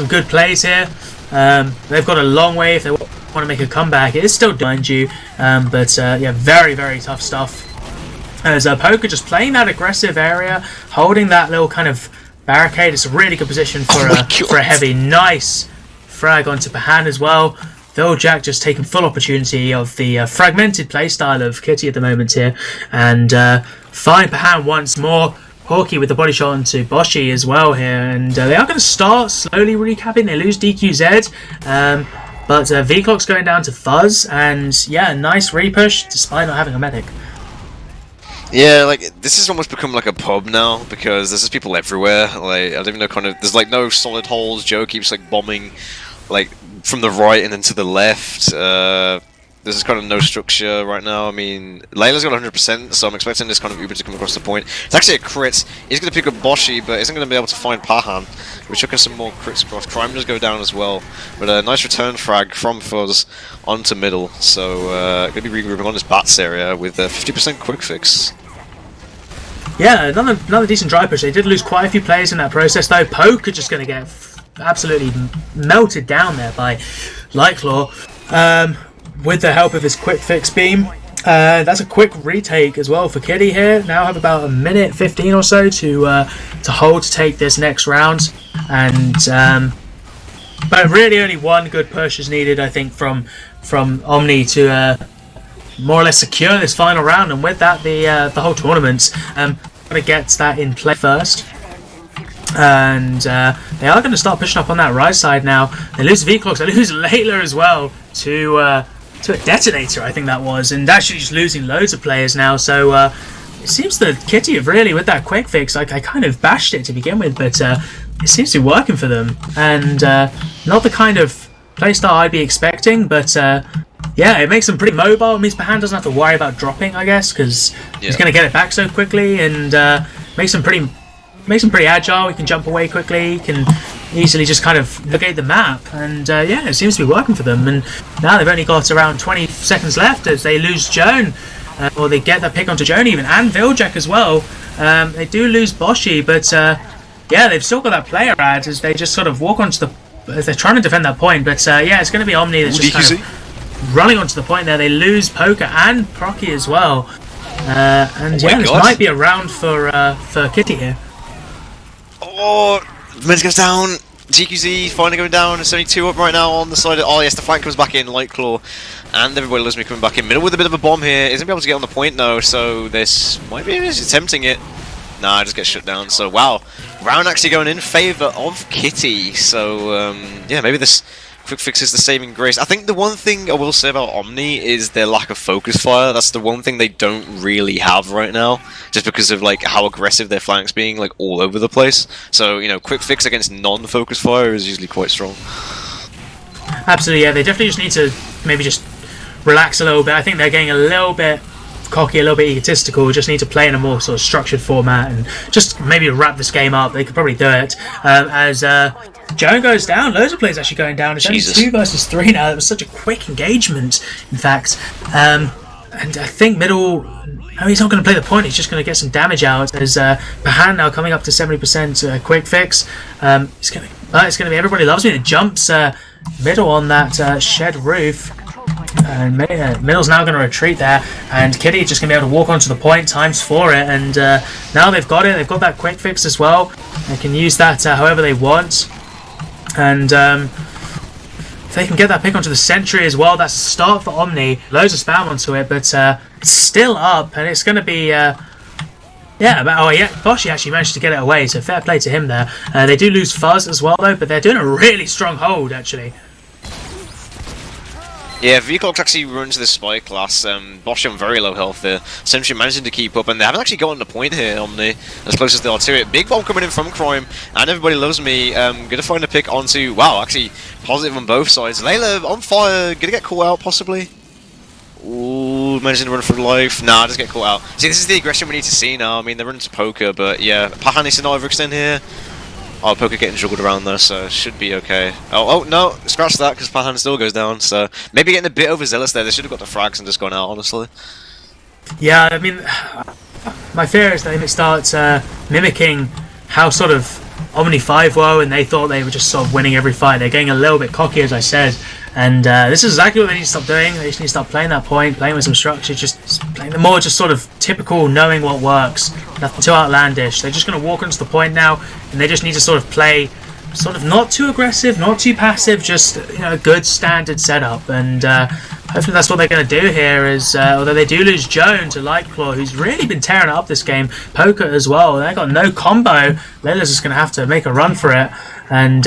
good plays here. They've got a long way if they want to make a comeback. It is still behind you, but yeah, very, very tough stuff. As Poker just playing that aggressive area, holding that little kind of barricade. It's a really good position for a heavy. Nice frag onto Py-bun as well. Wiethoofd just taking full opportunity of the fragmented playstyle of Kiti at the moment here, and find Py-bun once more. Porky with the body shot onto Boshi as well here, and they are going to start slowly recapping. They lose DQZ, but V-Clock's going down to Fuzz, and yeah, nice repush despite not having a medic. Yeah, like, this has almost become like a pub now, because there's just people everywhere. Like, I don't even know, kind of, there's like no solid holes. Joe keeps like bombing, like, from the right and then to the left. There's kind of no structure right now. I mean, Layla's got 100%, so I'm expecting this kind of Uber to come across the point. It's actually a crit. He's going to pick up Boshi, but isn't going to be able to find Py-bun. We're chucking some more crits across. Crime does go down as well. But a nice return frag from Fuzz onto middle. So, going to be regrouping on this Bats area with a 50% quick fix. Yeah, another decent dry push. They did lose quite a few players in that process, though. Poker just going to get absolutely melted down there by Lightclaw. With the help of his quick fix beam. That's a quick retake as well for Kiti here. Now have about a minute 15 or so to hold to take this next round, and but really only one good push is needed, I think, from Omni to more or less secure this final round, and with that the whole tournament. Going to get that in play first. And they are going to start pushing up on that right side now. They lose V-Clocks, they lose Layla as well to a detonator, I think that was, and actually just losing loads of players now. So it seems that Kiti have really, with that quick fix, like, I kind of bashed it to begin with, but it seems to be working for them, and not the kind of playstyle I'd be expecting, but yeah, it makes them pretty mobile. It means Py-bun doesn't have to worry about dropping, I guess, because he's going to get it back so quickly, and makes him pretty agile. He can jump away quickly, he can easily just kind of navigate the map, and yeah, it seems to be working for them. And now they've only got around 20 seconds left as they lose Joan, or they get that pick onto Joan even, and Wiethoofd as well. They do lose Boshi, but yeah, they've still got that player ad as they just sort of walk onto the, as they're trying to defend that point. But yeah, it's going to be Omni that's just kind of running onto the point there. They lose Poker and Procky as well, and yeah, this might be a round for Kiti here. Oh, Miz goes down. GQZ finally going down. It's only 2 up right now on the side. Oh yes, the flank comes back in. Lightclaw and everybody loves me coming back in middle with a bit of a bomb here. Isn't gonna be able to get on the point though, so this might be attempting it. Nah, just get shut down. So wow, round actually going in favour of Kiti. So yeah, maybe this quick fix is the saving grace. I think the one thing I will say about Omni is their lack of focus fire. That's the one thing they don't really have right now, just because of like how aggressive their flanks being, like all over the place. So you know, quick fix against non-focus fire is usually quite strong. Absolutely, yeah. They definitely just need to maybe just relax a little bit. I think they're getting a little bit cocky, a little bit egotistical. Just need to play in a more sort of structured format and just maybe wrap this game up. They could probably do it. As Joan goes down, loads of players actually going down. It's only 2 versus 3 now. It was such a quick engagement, in fact. And I think middle, no, he's not going to play the point. He's just going to get some damage out. As Py-bun now coming up to 70% quick fix. It's going to be Everybody Loves Me. It jumps middle on that shed roof. And middle's now going to retreat there, and Kiti just going to be able to walk onto the point ×4 it, and now they've got it. They've got that quick fix as well. They can use that however they want, and if they can get that pick onto the sentry as well, that's a start for Omni. Loads of spam onto it, but it's still up, and it's going to be yeah, Boshi actually managed to get it away, so fair play to him there. They do lose Fuzz as well though, but they're doing a really strong hold actually. Yeah, V-Clock actually runs this spy class. Bosch on very low health there. Sentry managing to keep up, and they haven't actually gotten the point here, Omni, as close as they are to it. Big bomb coming in from Crime, and Everybody Loves Me. Gonna find a pick onto, wow, actually positive on both sides. Layla on fire, gonna get caught out possibly. Ooh, Ooh, managing to run for life. Nah, just get caught out. See, this is the aggression we need to see now. I mean, they're running to poker, but yeah, Py-bun needs to not overextend here. Oh, poker getting juggled around though, so should be okay. Oh no, scratch that because Py-bun still goes down. So maybe getting a bit overzealous there. They should have got the frags and just gone out, honestly. Yeah, I mean, my fear is they start mimicking how sort of Omni 5 were, and they thought they were just sort of winning every fight. They're getting a little bit cocky, as I said, and this is exactly what they need to stop doing. They just need to stop playing that point, playing with some structure, just playing the more just sort of typical, knowing what works. Nothing too outlandish. They're just going to walk onto the point now, and they just need to sort of play sort of not too aggressive, not too passive, just a good standard setup, and hopefully that's what they're going to do here. Is although they do lose Joan to Lightclaw, who's really been tearing it up this game, poker as well. They got no combo. Layla's just going to have to make a run for it, and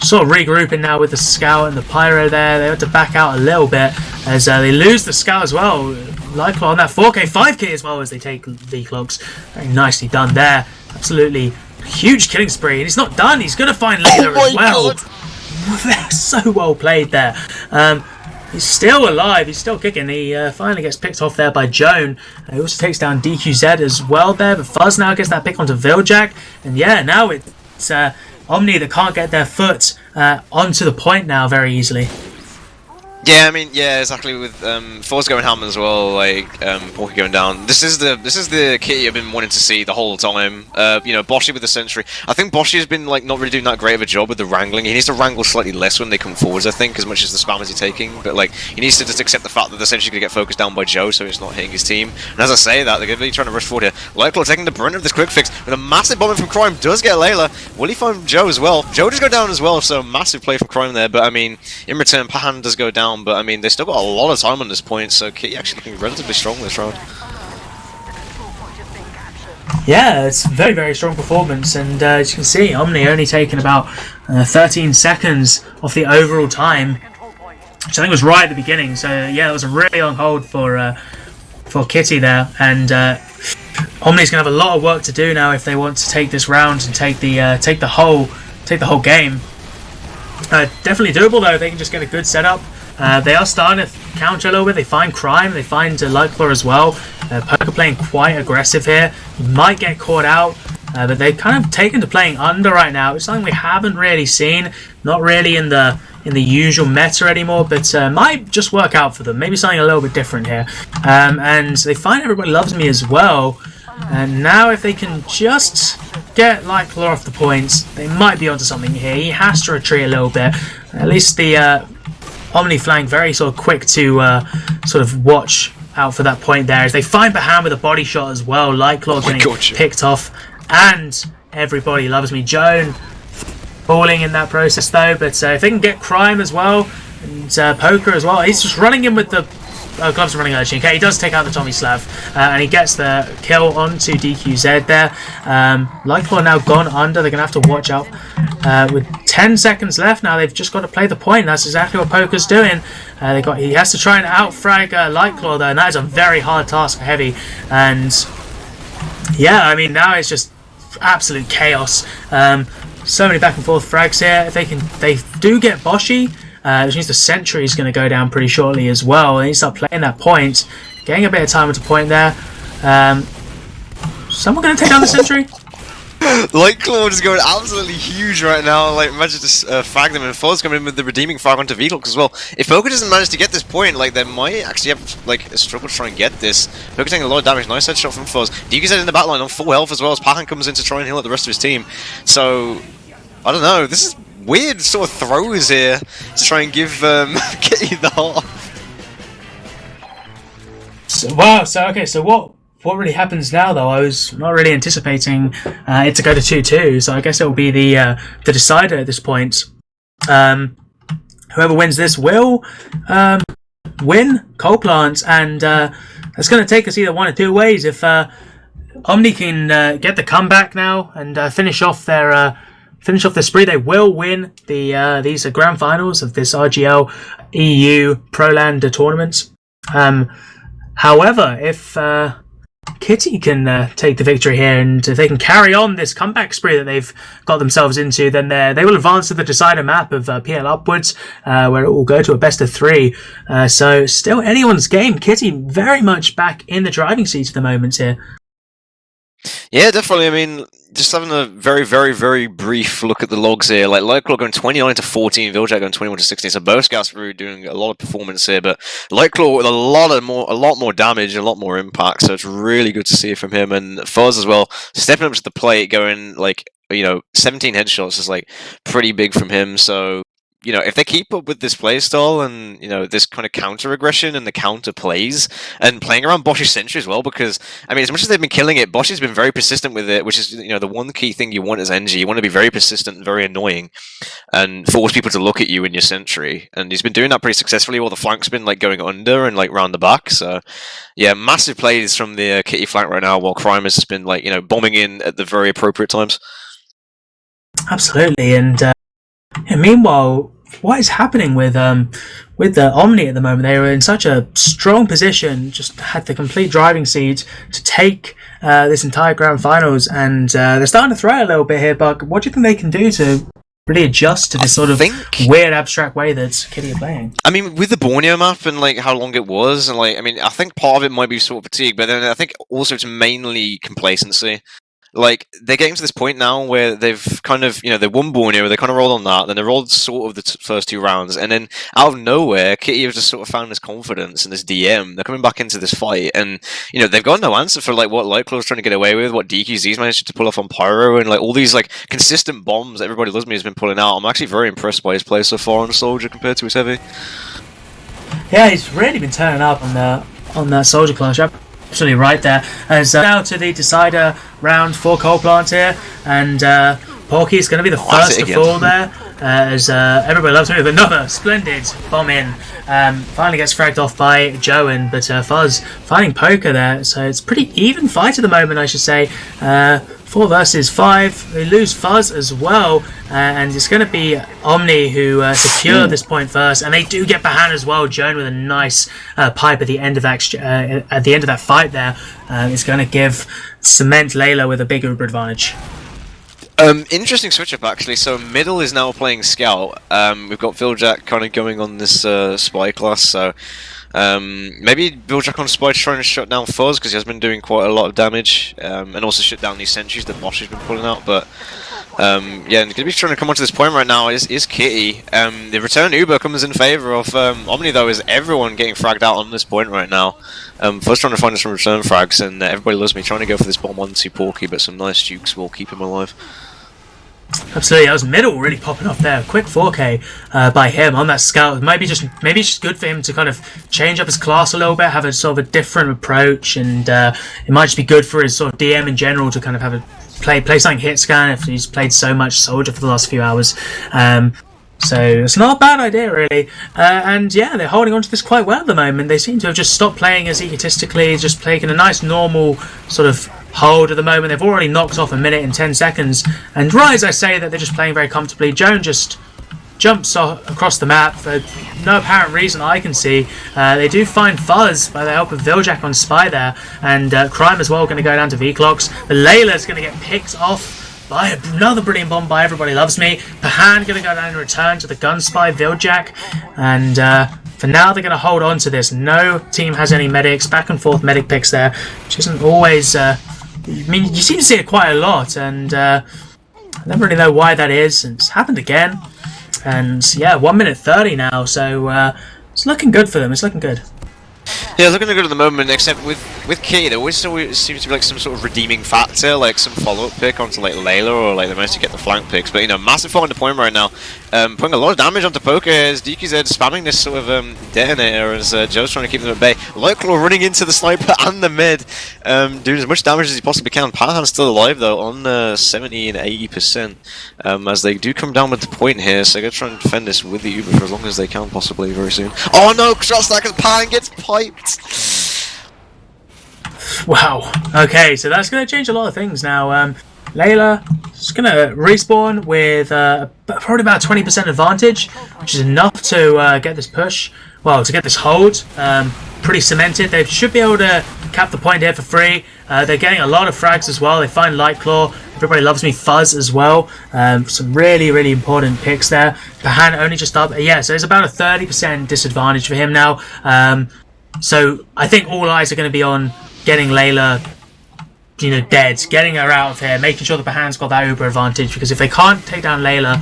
sort of regrouping now with the scout and the pyro there. They have to back out a little bit as they lose the scout as well. Lightclaw on that 4K, 5K as well as they take the cloaks. Very nicely done there. Absolutely huge killing spree, and he's not done. He's going to find Layla as well. That's so well played there. He's still alive. He's still kicking. He finally gets picked off there by Joan. He also takes down DQZ as well there, but Fuzz now gets that pick onto Viljack. And yeah, now it's Omni that can't get their foot onto the point now very easily. Yeah, I mean, yeah, exactly. With Force going ham as well, like Porky going down. This is the kitty I've been wanting to see the whole time. Boshi with the sentry. I think Boshi has been like not really doing that great of a job with the wrangling. He needs to wrangle slightly less when they come forwards, I think, as much as the spam is he taking. But like, he needs to just accept the fact that the sentry's gonna get focused down by Joe, so it's not hitting his team. And as I say that, they're gonna be trying to rush forward here. Lightclaw taking the brunt of this quick fix with a massive bombing from Crime. Does get Layla. Will he find Joe as well? Joe does go down as well, so massive play from Crime there. But I mean, in return, Py-bun does go down. But I mean, they still got a lot of time on this point, so Kitty actually looking relatively strong this round. Yeah, it's a very, very strong performance, and as you can see, Omni only taking about 13 seconds off the overall time, which I think was right at the beginning. So yeah, that was a really long hold for Kitty there, and Omni's gonna have a lot of work to do now if they want to take this round and take the whole game. Definitely doable though if they can just get a good setup. They are starting to counter a little bit. They find Crime, they find Lightclaw as well. Poker playing quite aggressive here. He might get caught out, but they've kind of taken to playing under right now. It's something we haven't really seen, not really in the usual meta anymore, but might just work out for them. Maybe something a little bit different here. And they find Everybody Loves Me as well. And now if they can just get Lightclaw off the points, they might be onto something here. He has to retreat a little bit. At least the Omni flank very sort of quick to sort of watch out for that point there as they find Bahan with a body shot as well. Lightclaw getting picked off, and Everybody Loves Me. Joan falling in that process though, but if they can get Crime as well and Poker as well, he's just running in with the gloves are running urgent. Okay, he does take out the Tommy Slav, and he gets the kill onto DQZ there. Lightclaw now gone under. They're going to have to watch out. With 10 seconds left now, they've just got to play the point. That's exactly what Poker's doing. He has to try and outfrag Lightclaw though, and that is a very hard task for Heavy. And yeah, I mean now it's just absolute chaos. So many back and forth frags here. If they do get Boshi, which means the sentry is going to go down pretty shortly as well. They need to start playing that point, getting a bit of time with the point there. Someone going to take down the sentry? Lightclaw is going absolutely huge right now. Like, imagine just frag them, and Foz coming in with the redeeming frag onto Viethoofd as well. If Poker doesn't manage to get this point, like, they might actually have like a struggle to try and get this. Poker taking a lot of damage. Nice headshot from Foz. DQZ in the backline on full health as well as Py-bun comes in to try and heal out the rest of his team. So I don't know. This is weird sort of throws here to try and give Kitty the heart. So what really happens now though? I was not really anticipating it to go to 2-2, so I guess it will be the decider at this point. Whoever wins this will win Coal Plant, and it's going to take us either one or two ways. If Omni can get the comeback now and finish off their spree, they will win these grand finals of this RGL EU Prolander tournament. However, if Kitty can take the victory here, and if they can carry on this comeback spree that they've got themselves into, then they will advance to the decider map of PL upwards, where it will go to a best of 3. So still anyone's game. Kitty very much back in the driving seat at the moment here. Yeah, definitely. I mean, just having a very, very, very brief look at the logs here, like Lightclaw going 29 to 14, Viljack going 21 to 16. So both guys were doing a lot of performance here, but Lightclaw with a lot more damage, a lot more impact. So it's really good to see it from him, and Fuzz as well, stepping up to the plate, going like 17 headshots is like pretty big from him. So if they keep up with this playstyle and this kind of counter aggression and the counter plays and playing around Bosch's sentry as well, because I mean, as much as they've been killing it, Bosch has been very persistent with it, which is the one key thing you want as NG. You want to be very persistent and very annoying, and force people to look at you in your sentry. And he's been doing that pretty successfully. While the flank's been like going under and like round the back. So yeah, massive plays from the Kitty flank right now, while Crime has just been like bombing in at the very appropriate times. Absolutely, and meanwhile, what is happening with the Omni at the moment? They were in such a strong position, just had the complete driving seat to take this entire grand finals, and they're starting to throw a little bit here. But what do you think they can do to really adjust to this sort of weird abstract way that Kitty are playing? I mean, with the Borneo map and like how long it was, and like I think part of it might be sort of fatigue, but then I think also it's mainly complacency. Like, they're getting to this point now where they've kind of, they won Borneo, they kind of rolled on that, then they rolled sort of the first 2 rounds, and then out of nowhere, Kitty have just sort of found this confidence and this DM. They're coming back into this fight, and, they've got no answer for, like, what Lightclaw's trying to get away with, what DQZ's managed to pull off on Pyro, and, like, all these, like, consistent bombs that Everybody Loves Me has been pulling out. I'm actually very impressed by his play so far on Soldier compared to his Heavy. Yeah, he's really been turning up on that Soldier class. Absolutely right there. As now to the decider round for Coal Plant here, and Porky is going to be the first to fall there. As Everybody Loves Me with another splendid bomb in. Finally gets fragged off by Joan, but Fuzz finding Poker there, so it's pretty even fight at the moment, I should say. 4 versus 5. They lose Fuzz as well, and it's going to be Omni who secure this point first, and they do get Bahan as well. Joan with a nice pipe at the end of that fight there is going to give cement Layla with a big Uber advantage. Interesting switch up actually. So middle is now playing Scout. We've got Viljack kind of going on this Spy class, so maybe Viljack on Spy trying to shut down Fuzz because he has been doing quite a lot of damage, and also shut down these sentries that Bosch has been pulling out. But yeah, going to be trying to come onto this point right now is Kitty. The return Uber comes in favour of Omni though, is everyone getting fragged out on this point right now. Fuzz trying to find some return frags, and Everybody Loves Me trying to go for this bomb onto Porky, but some nice jukes will keep him alive. Absolutely, that was middle really popping off there. Quick 4K by him on that Scout. Maybe it's just good for him to kind of change up his class a little bit, have a sort of a different approach, and it might just be good for his sort of DM in general to kind of have a play something hit scan if he's played so much Soldier for the last few hours. So it's not a bad idea really, and yeah, they're holding on to this quite well at the moment. They seem to have just stopped playing as egotistically, just playing in a nice normal sort of hold at the moment. They've already knocked off 1 minute and 10 seconds, and right as I say that, they're just playing very comfortably. Joan just jumps across the map for no apparent reason I can see. They do find Fuzz by the help of Viljack on Spy there, and Crime as well going to go down to V-Clocks. The Layla's going to get picked off by another brilliant bomb by Everybody Loves Me. Pahan going to go down and return to the gun Spy Viljack, and for now they're going to hold on to this. No team has any medics, back and forth medic picks there, which isn't always I mean, you seem to see it quite a lot, and I don't really know why that is. It's happened again, and yeah, 1 minute 30 now, so it's looking good for them. It's looking good. Yeah, looking good at the moment, except with Kitty, there always seems to be like some sort of redeeming factor, like some follow-up pick onto like Layla, or like they managed to get the flank picks. But massive fall into point right now, putting a lot of damage onto Poker as DQZ spamming this sort of detonator as Joe's trying to keep them at bay. Lightclaw running into the sniper and the mid, doing as much damage as he possibly can. Pahan's still alive though, on 70 and 80%, as they do come down with the point here, so they're going to try and defend this with the Uber for as long as they can, possibly very soon. Oh no, shot stack as Pahan gets piped! Wow. Okay, so that's going to change a lot of things now. Layla is going to respawn with probably about 20% advantage, which is enough to get this push. Well, to get this hold. Pretty cemented. They should be able to cap the point here for free. They're getting a lot of frags as well. They find Lightclaw. Everybody Loves Me Fuzz as well. Some really, really important picks there. Bahan only just up. Yeah, so it's about a 30% disadvantage for him now. So I think all eyes are going to be on getting Layla, dead, getting her out of here, making sure that Bahan's got that uber advantage, because if they can't take down Layla,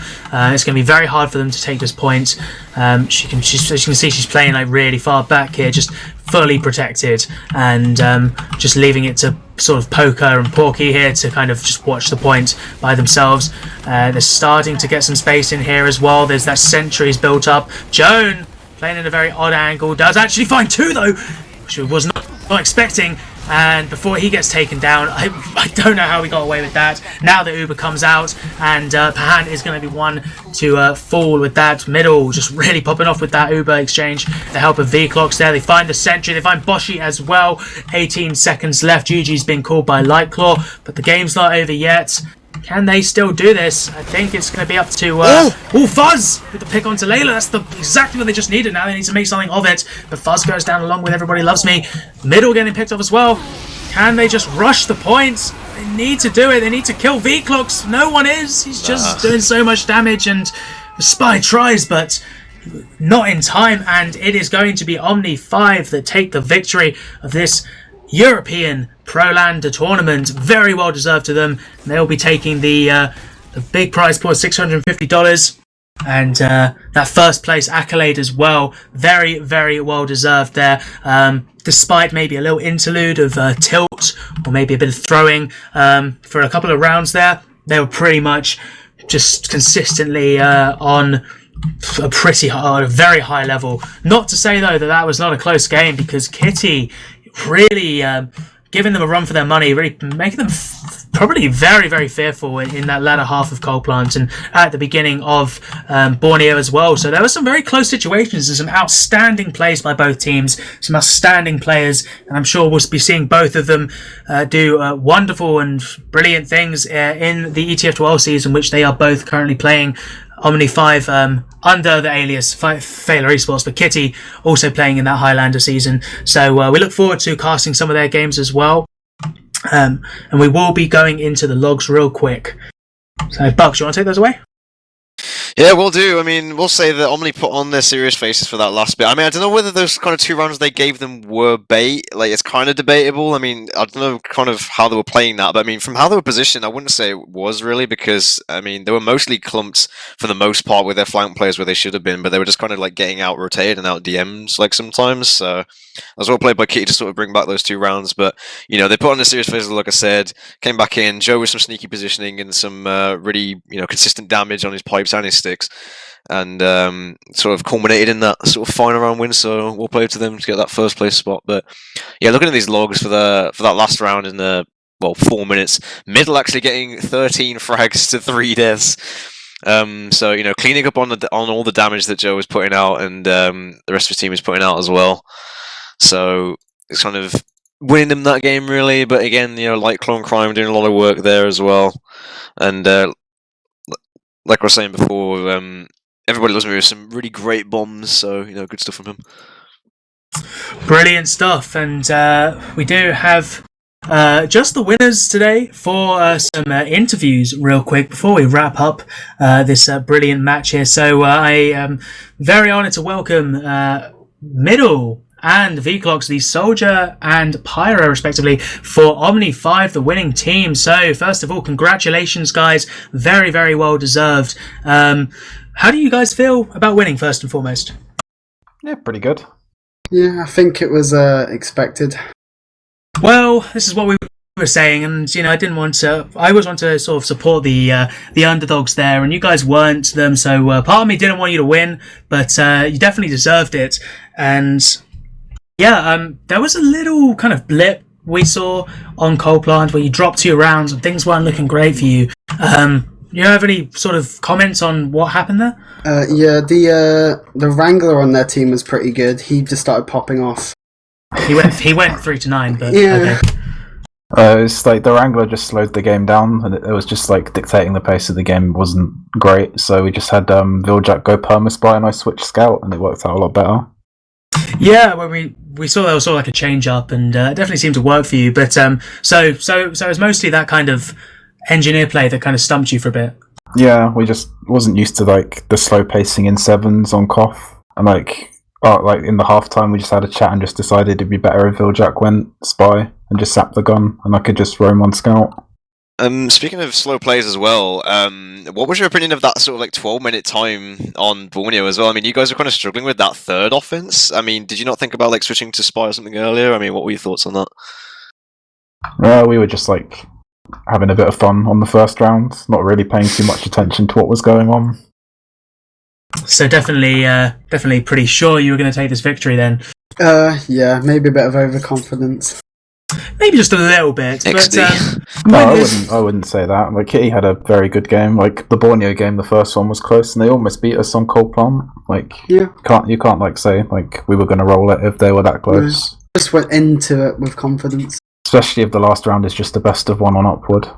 it's going to be very hard for them to take this point. As you can see, she's playing like really far back here, just fully protected, and just leaving it to sort of Poker and Porky here to kind of just watch the point by themselves. They're starting to get some space in here as well. There's that sentries built up. Joan playing in a very odd angle, does actually find 2 though, which was not expecting. And before he gets taken down, I don't know how we got away with that. Now the Uber comes out, and Pahan is going to be one to fall with that. Middle just really popping off with that Uber exchange. The help of V-Clocks there. They find the sentry. They find Boshi as well. 18 seconds left. GG's been called by Lightclaw, but the game's not over yet. Can they still do this? I think it's going to be up to... Fuzz! With the pick onto Layla. That's exactly what they just needed. Now they need to make something of it. But Fuzz goes down along with Everybody Loves Me. Middle getting picked off as well. Can they just rush the points? They need to do it. They need to kill V-Clocks. No one is. He's just doing so much damage. And the Spy tries, but not in time. And it is going to be Omni 5 that take the victory of this European Prolander tournament. Very well deserved to them. They'll be taking the big prize pool of $650, and that first place accolade as well. Very, very well deserved there. Despite maybe a little interlude of tilt or maybe a bit of throwing for a couple of rounds there, they were pretty much just consistently on a very high level. Not to say though that was not a close game, because Kitty really giving them a run for their money, really making them probably very, very fearful in that latter half of Coal Plant and at the beginning of Borneo as well. So there were some very close situations and some outstanding plays by both teams, some outstanding players, and I'm sure we'll be seeing both of them do wonderful and brilliant things in the ETF12 season, which they are both currently playing. Omni 5 under the alias Failer Esports, but Kitty also playing in that Highlander season. So we look forward to casting some of their games as well. And we will be going into the logs real quick. So Bugs, you want to take those away? Yeah, we'll do. I mean, we'll say that Omni put on their serious faces for that last bit. I mean, I don't know whether those kind of 2 rounds they gave them were bait. Like, it's kind of debatable. I mean, I don't know kind of how they were playing that, but I mean, from how they were positioned, I wouldn't say it was really, because, I mean, they were mostly clumped for the most part with their flank players where they should have been, but they were just kind of like getting out rotated and out DMs like sometimes. So I was well played by Kitty to sort of bring back those 2 rounds, but, they put on the serious faces, like I said, came back in, Joe with some sneaky positioning and some really, consistent damage on his pipes and his sticks, and sort of culminated in that sort of final round win. So we'll play to them to get that first place spot. But yeah, looking at these logs for that last round in the 4 minutes, Middle actually getting 13 frags to 3 deaths. So cleaning up on all the damage that Joe was putting out, and the rest of his team is putting out as well. So it's kind of winning them that game really. But again, Lightclaw and Crime doing a lot of work there as well, and like I was saying before, Everybody Loves Me with some really great bombs, so, good stuff from him. Brilliant stuff, and we do have just the winners today for some interviews real quick before we wrap up this brilliant match here. So I am very honoured to welcome Middle and V-Clocks, the Soldier and Pyro, respectively, for Omni 5, the winning team. So, first of all, congratulations, guys. Very, very well deserved. How do you guys feel about winning, first and foremost? Yeah, pretty good. Yeah, I think it was expected. Well, this is what we were saying, and I always want to sort of support the underdogs there, and you guys weren't them, so part of me didn't want you to win, but you definitely deserved it. And yeah, there was a little kind of blip we saw on Coal Plant where you dropped 2 rounds and things weren't looking great for you. You have any sort of comments on what happened there? Yeah, the Wrangler on their team was pretty good. He just started popping off. He went 3-9, but yeah. Okay. It's like the Wrangler just slowed the game down, and it was just like dictating the pace of the game wasn't great. So we just had Viljack go perma spy, and I switched scout, and it worked out a lot better. Yeah, when we saw there was sort of like a change up, and it definitely seemed to work for you. But so it's mostly that kind of engineer play that kind of stumped you for a bit. Yeah, we just wasn't used to like the slow pacing in sevens on Koth, and like in the halftime we just had a chat and just decided it'd be better if Viljack went spy and just sapped the gun, and I could just roam on scout. Speaking of slow plays as well, what was your opinion of that sort of like 12-minute time on Borneo as well? I mean, you guys are kind of struggling with that third offense. I mean, did you not think about like switching to spy or something earlier? I mean, what were your thoughts on that? We were just like having a bit of fun on the first round, not really paying too much attention to what was going on. So definitely pretty sure you were going to take this victory then. Yeah, maybe a bit of overconfidence. Maybe just a little bit. XD. But, No, I wouldn't say that. Like Kitty had a very good game. Like the Borneo game, the first one was close, and they almost beat us on Cold Plant. Like Yeah. you can't like say like we were going to roll it if they were that close. Just went into it with confidence. Especially if the last round is just the best of one on upward.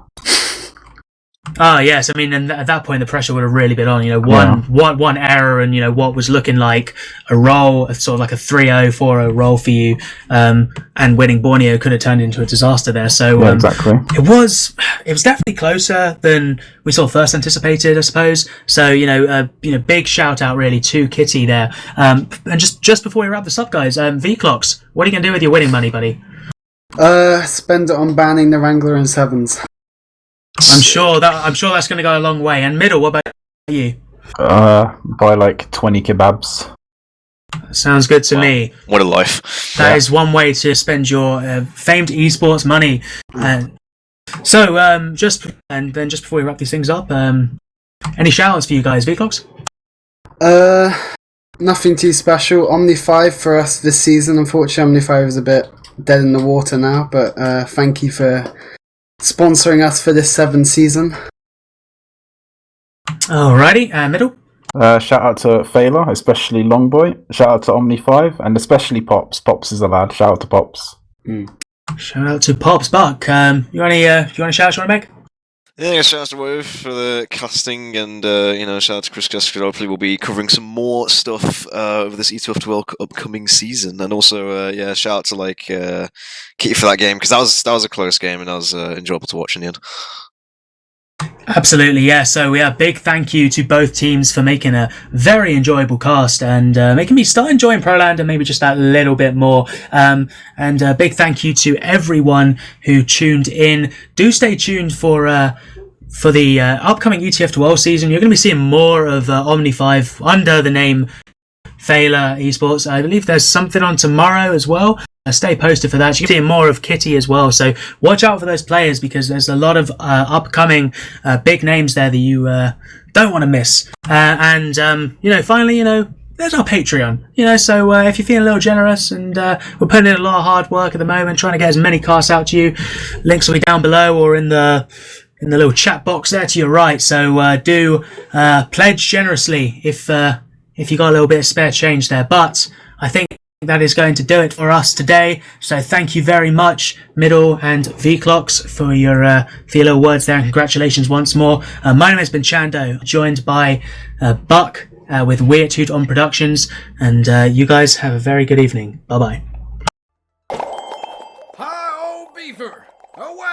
yes, I mean, and at that point the pressure would have really been on. One error, and what was looking like a roll, sort of like a 3-0, 4-0 roll for you, and winning Borneo could have turned into a disaster there. So Yeah, exactly. it was definitely closer than we sort of first anticipated, I suppose. So big shout out really to Kitty there. And just before we wrap this up, guys, V-Clocks, what are you gonna do with your winning money, buddy? Spend it on banning the Wrangler in sevens. I'm sure that's going to go a long way. And Middle, what about you? Buy like 20 kebabs. Sounds good to me. What a life. That is one way to spend your famed esports money. Just before we wrap these things up, any shout-outs for you guys, V-Clocks? Nothing too special. Omni 5 for us this season. Unfortunately, Omni 5 is a bit dead in the water now, but thank you for sponsoring us for this 7th season. Alrighty, Middle? Shout out to Failer, especially Longboy. Shout out to Omni 5, and especially Pops. Pops is a lad. Shout out to Pops. Shout out to Pops Buck. You got any shout-outs you want to make? Yeah, shout out to Wove for the casting, and shout out to Chris Gus, because hopefully we'll be covering some more stuff over this Wiethoofd World Cup upcoming season, and also shout out to Kitty for that game, because that was a close game and that was enjoyable to watch in the end. Absolutely, yeah. So big thank you to both teams for making a very enjoyable cast and making me start enjoying Prolander maybe just that little bit more. And a big thank you to everyone who tuned in. Do stay tuned for the upcoming ETF World season. You're going to be seeing more of Omni 5 under the name Failer Esports. I believe there's something on tomorrow as well. Stay posted for that. You can see more of Kitty as well, so watch out for those players because there's a lot of upcoming big names there that you don't want to miss. Finally, there's our Patreon. So if you're feeling a little generous, and we're putting in a lot of hard work at the moment, trying to get as many casts out to you. Links will be down below or in the little chat box there to your right. So do pledge generously if you got a little bit of spare change there. But I think that is going to do it for us today. So thank you very much, Middle and V-Clocks, for your little words there, and congratulations once more. My name has been Chando, joined by Buck with Wiethoofd on Productions, and you guys have a very good evening. Bye bye. Hi, old beaver, away!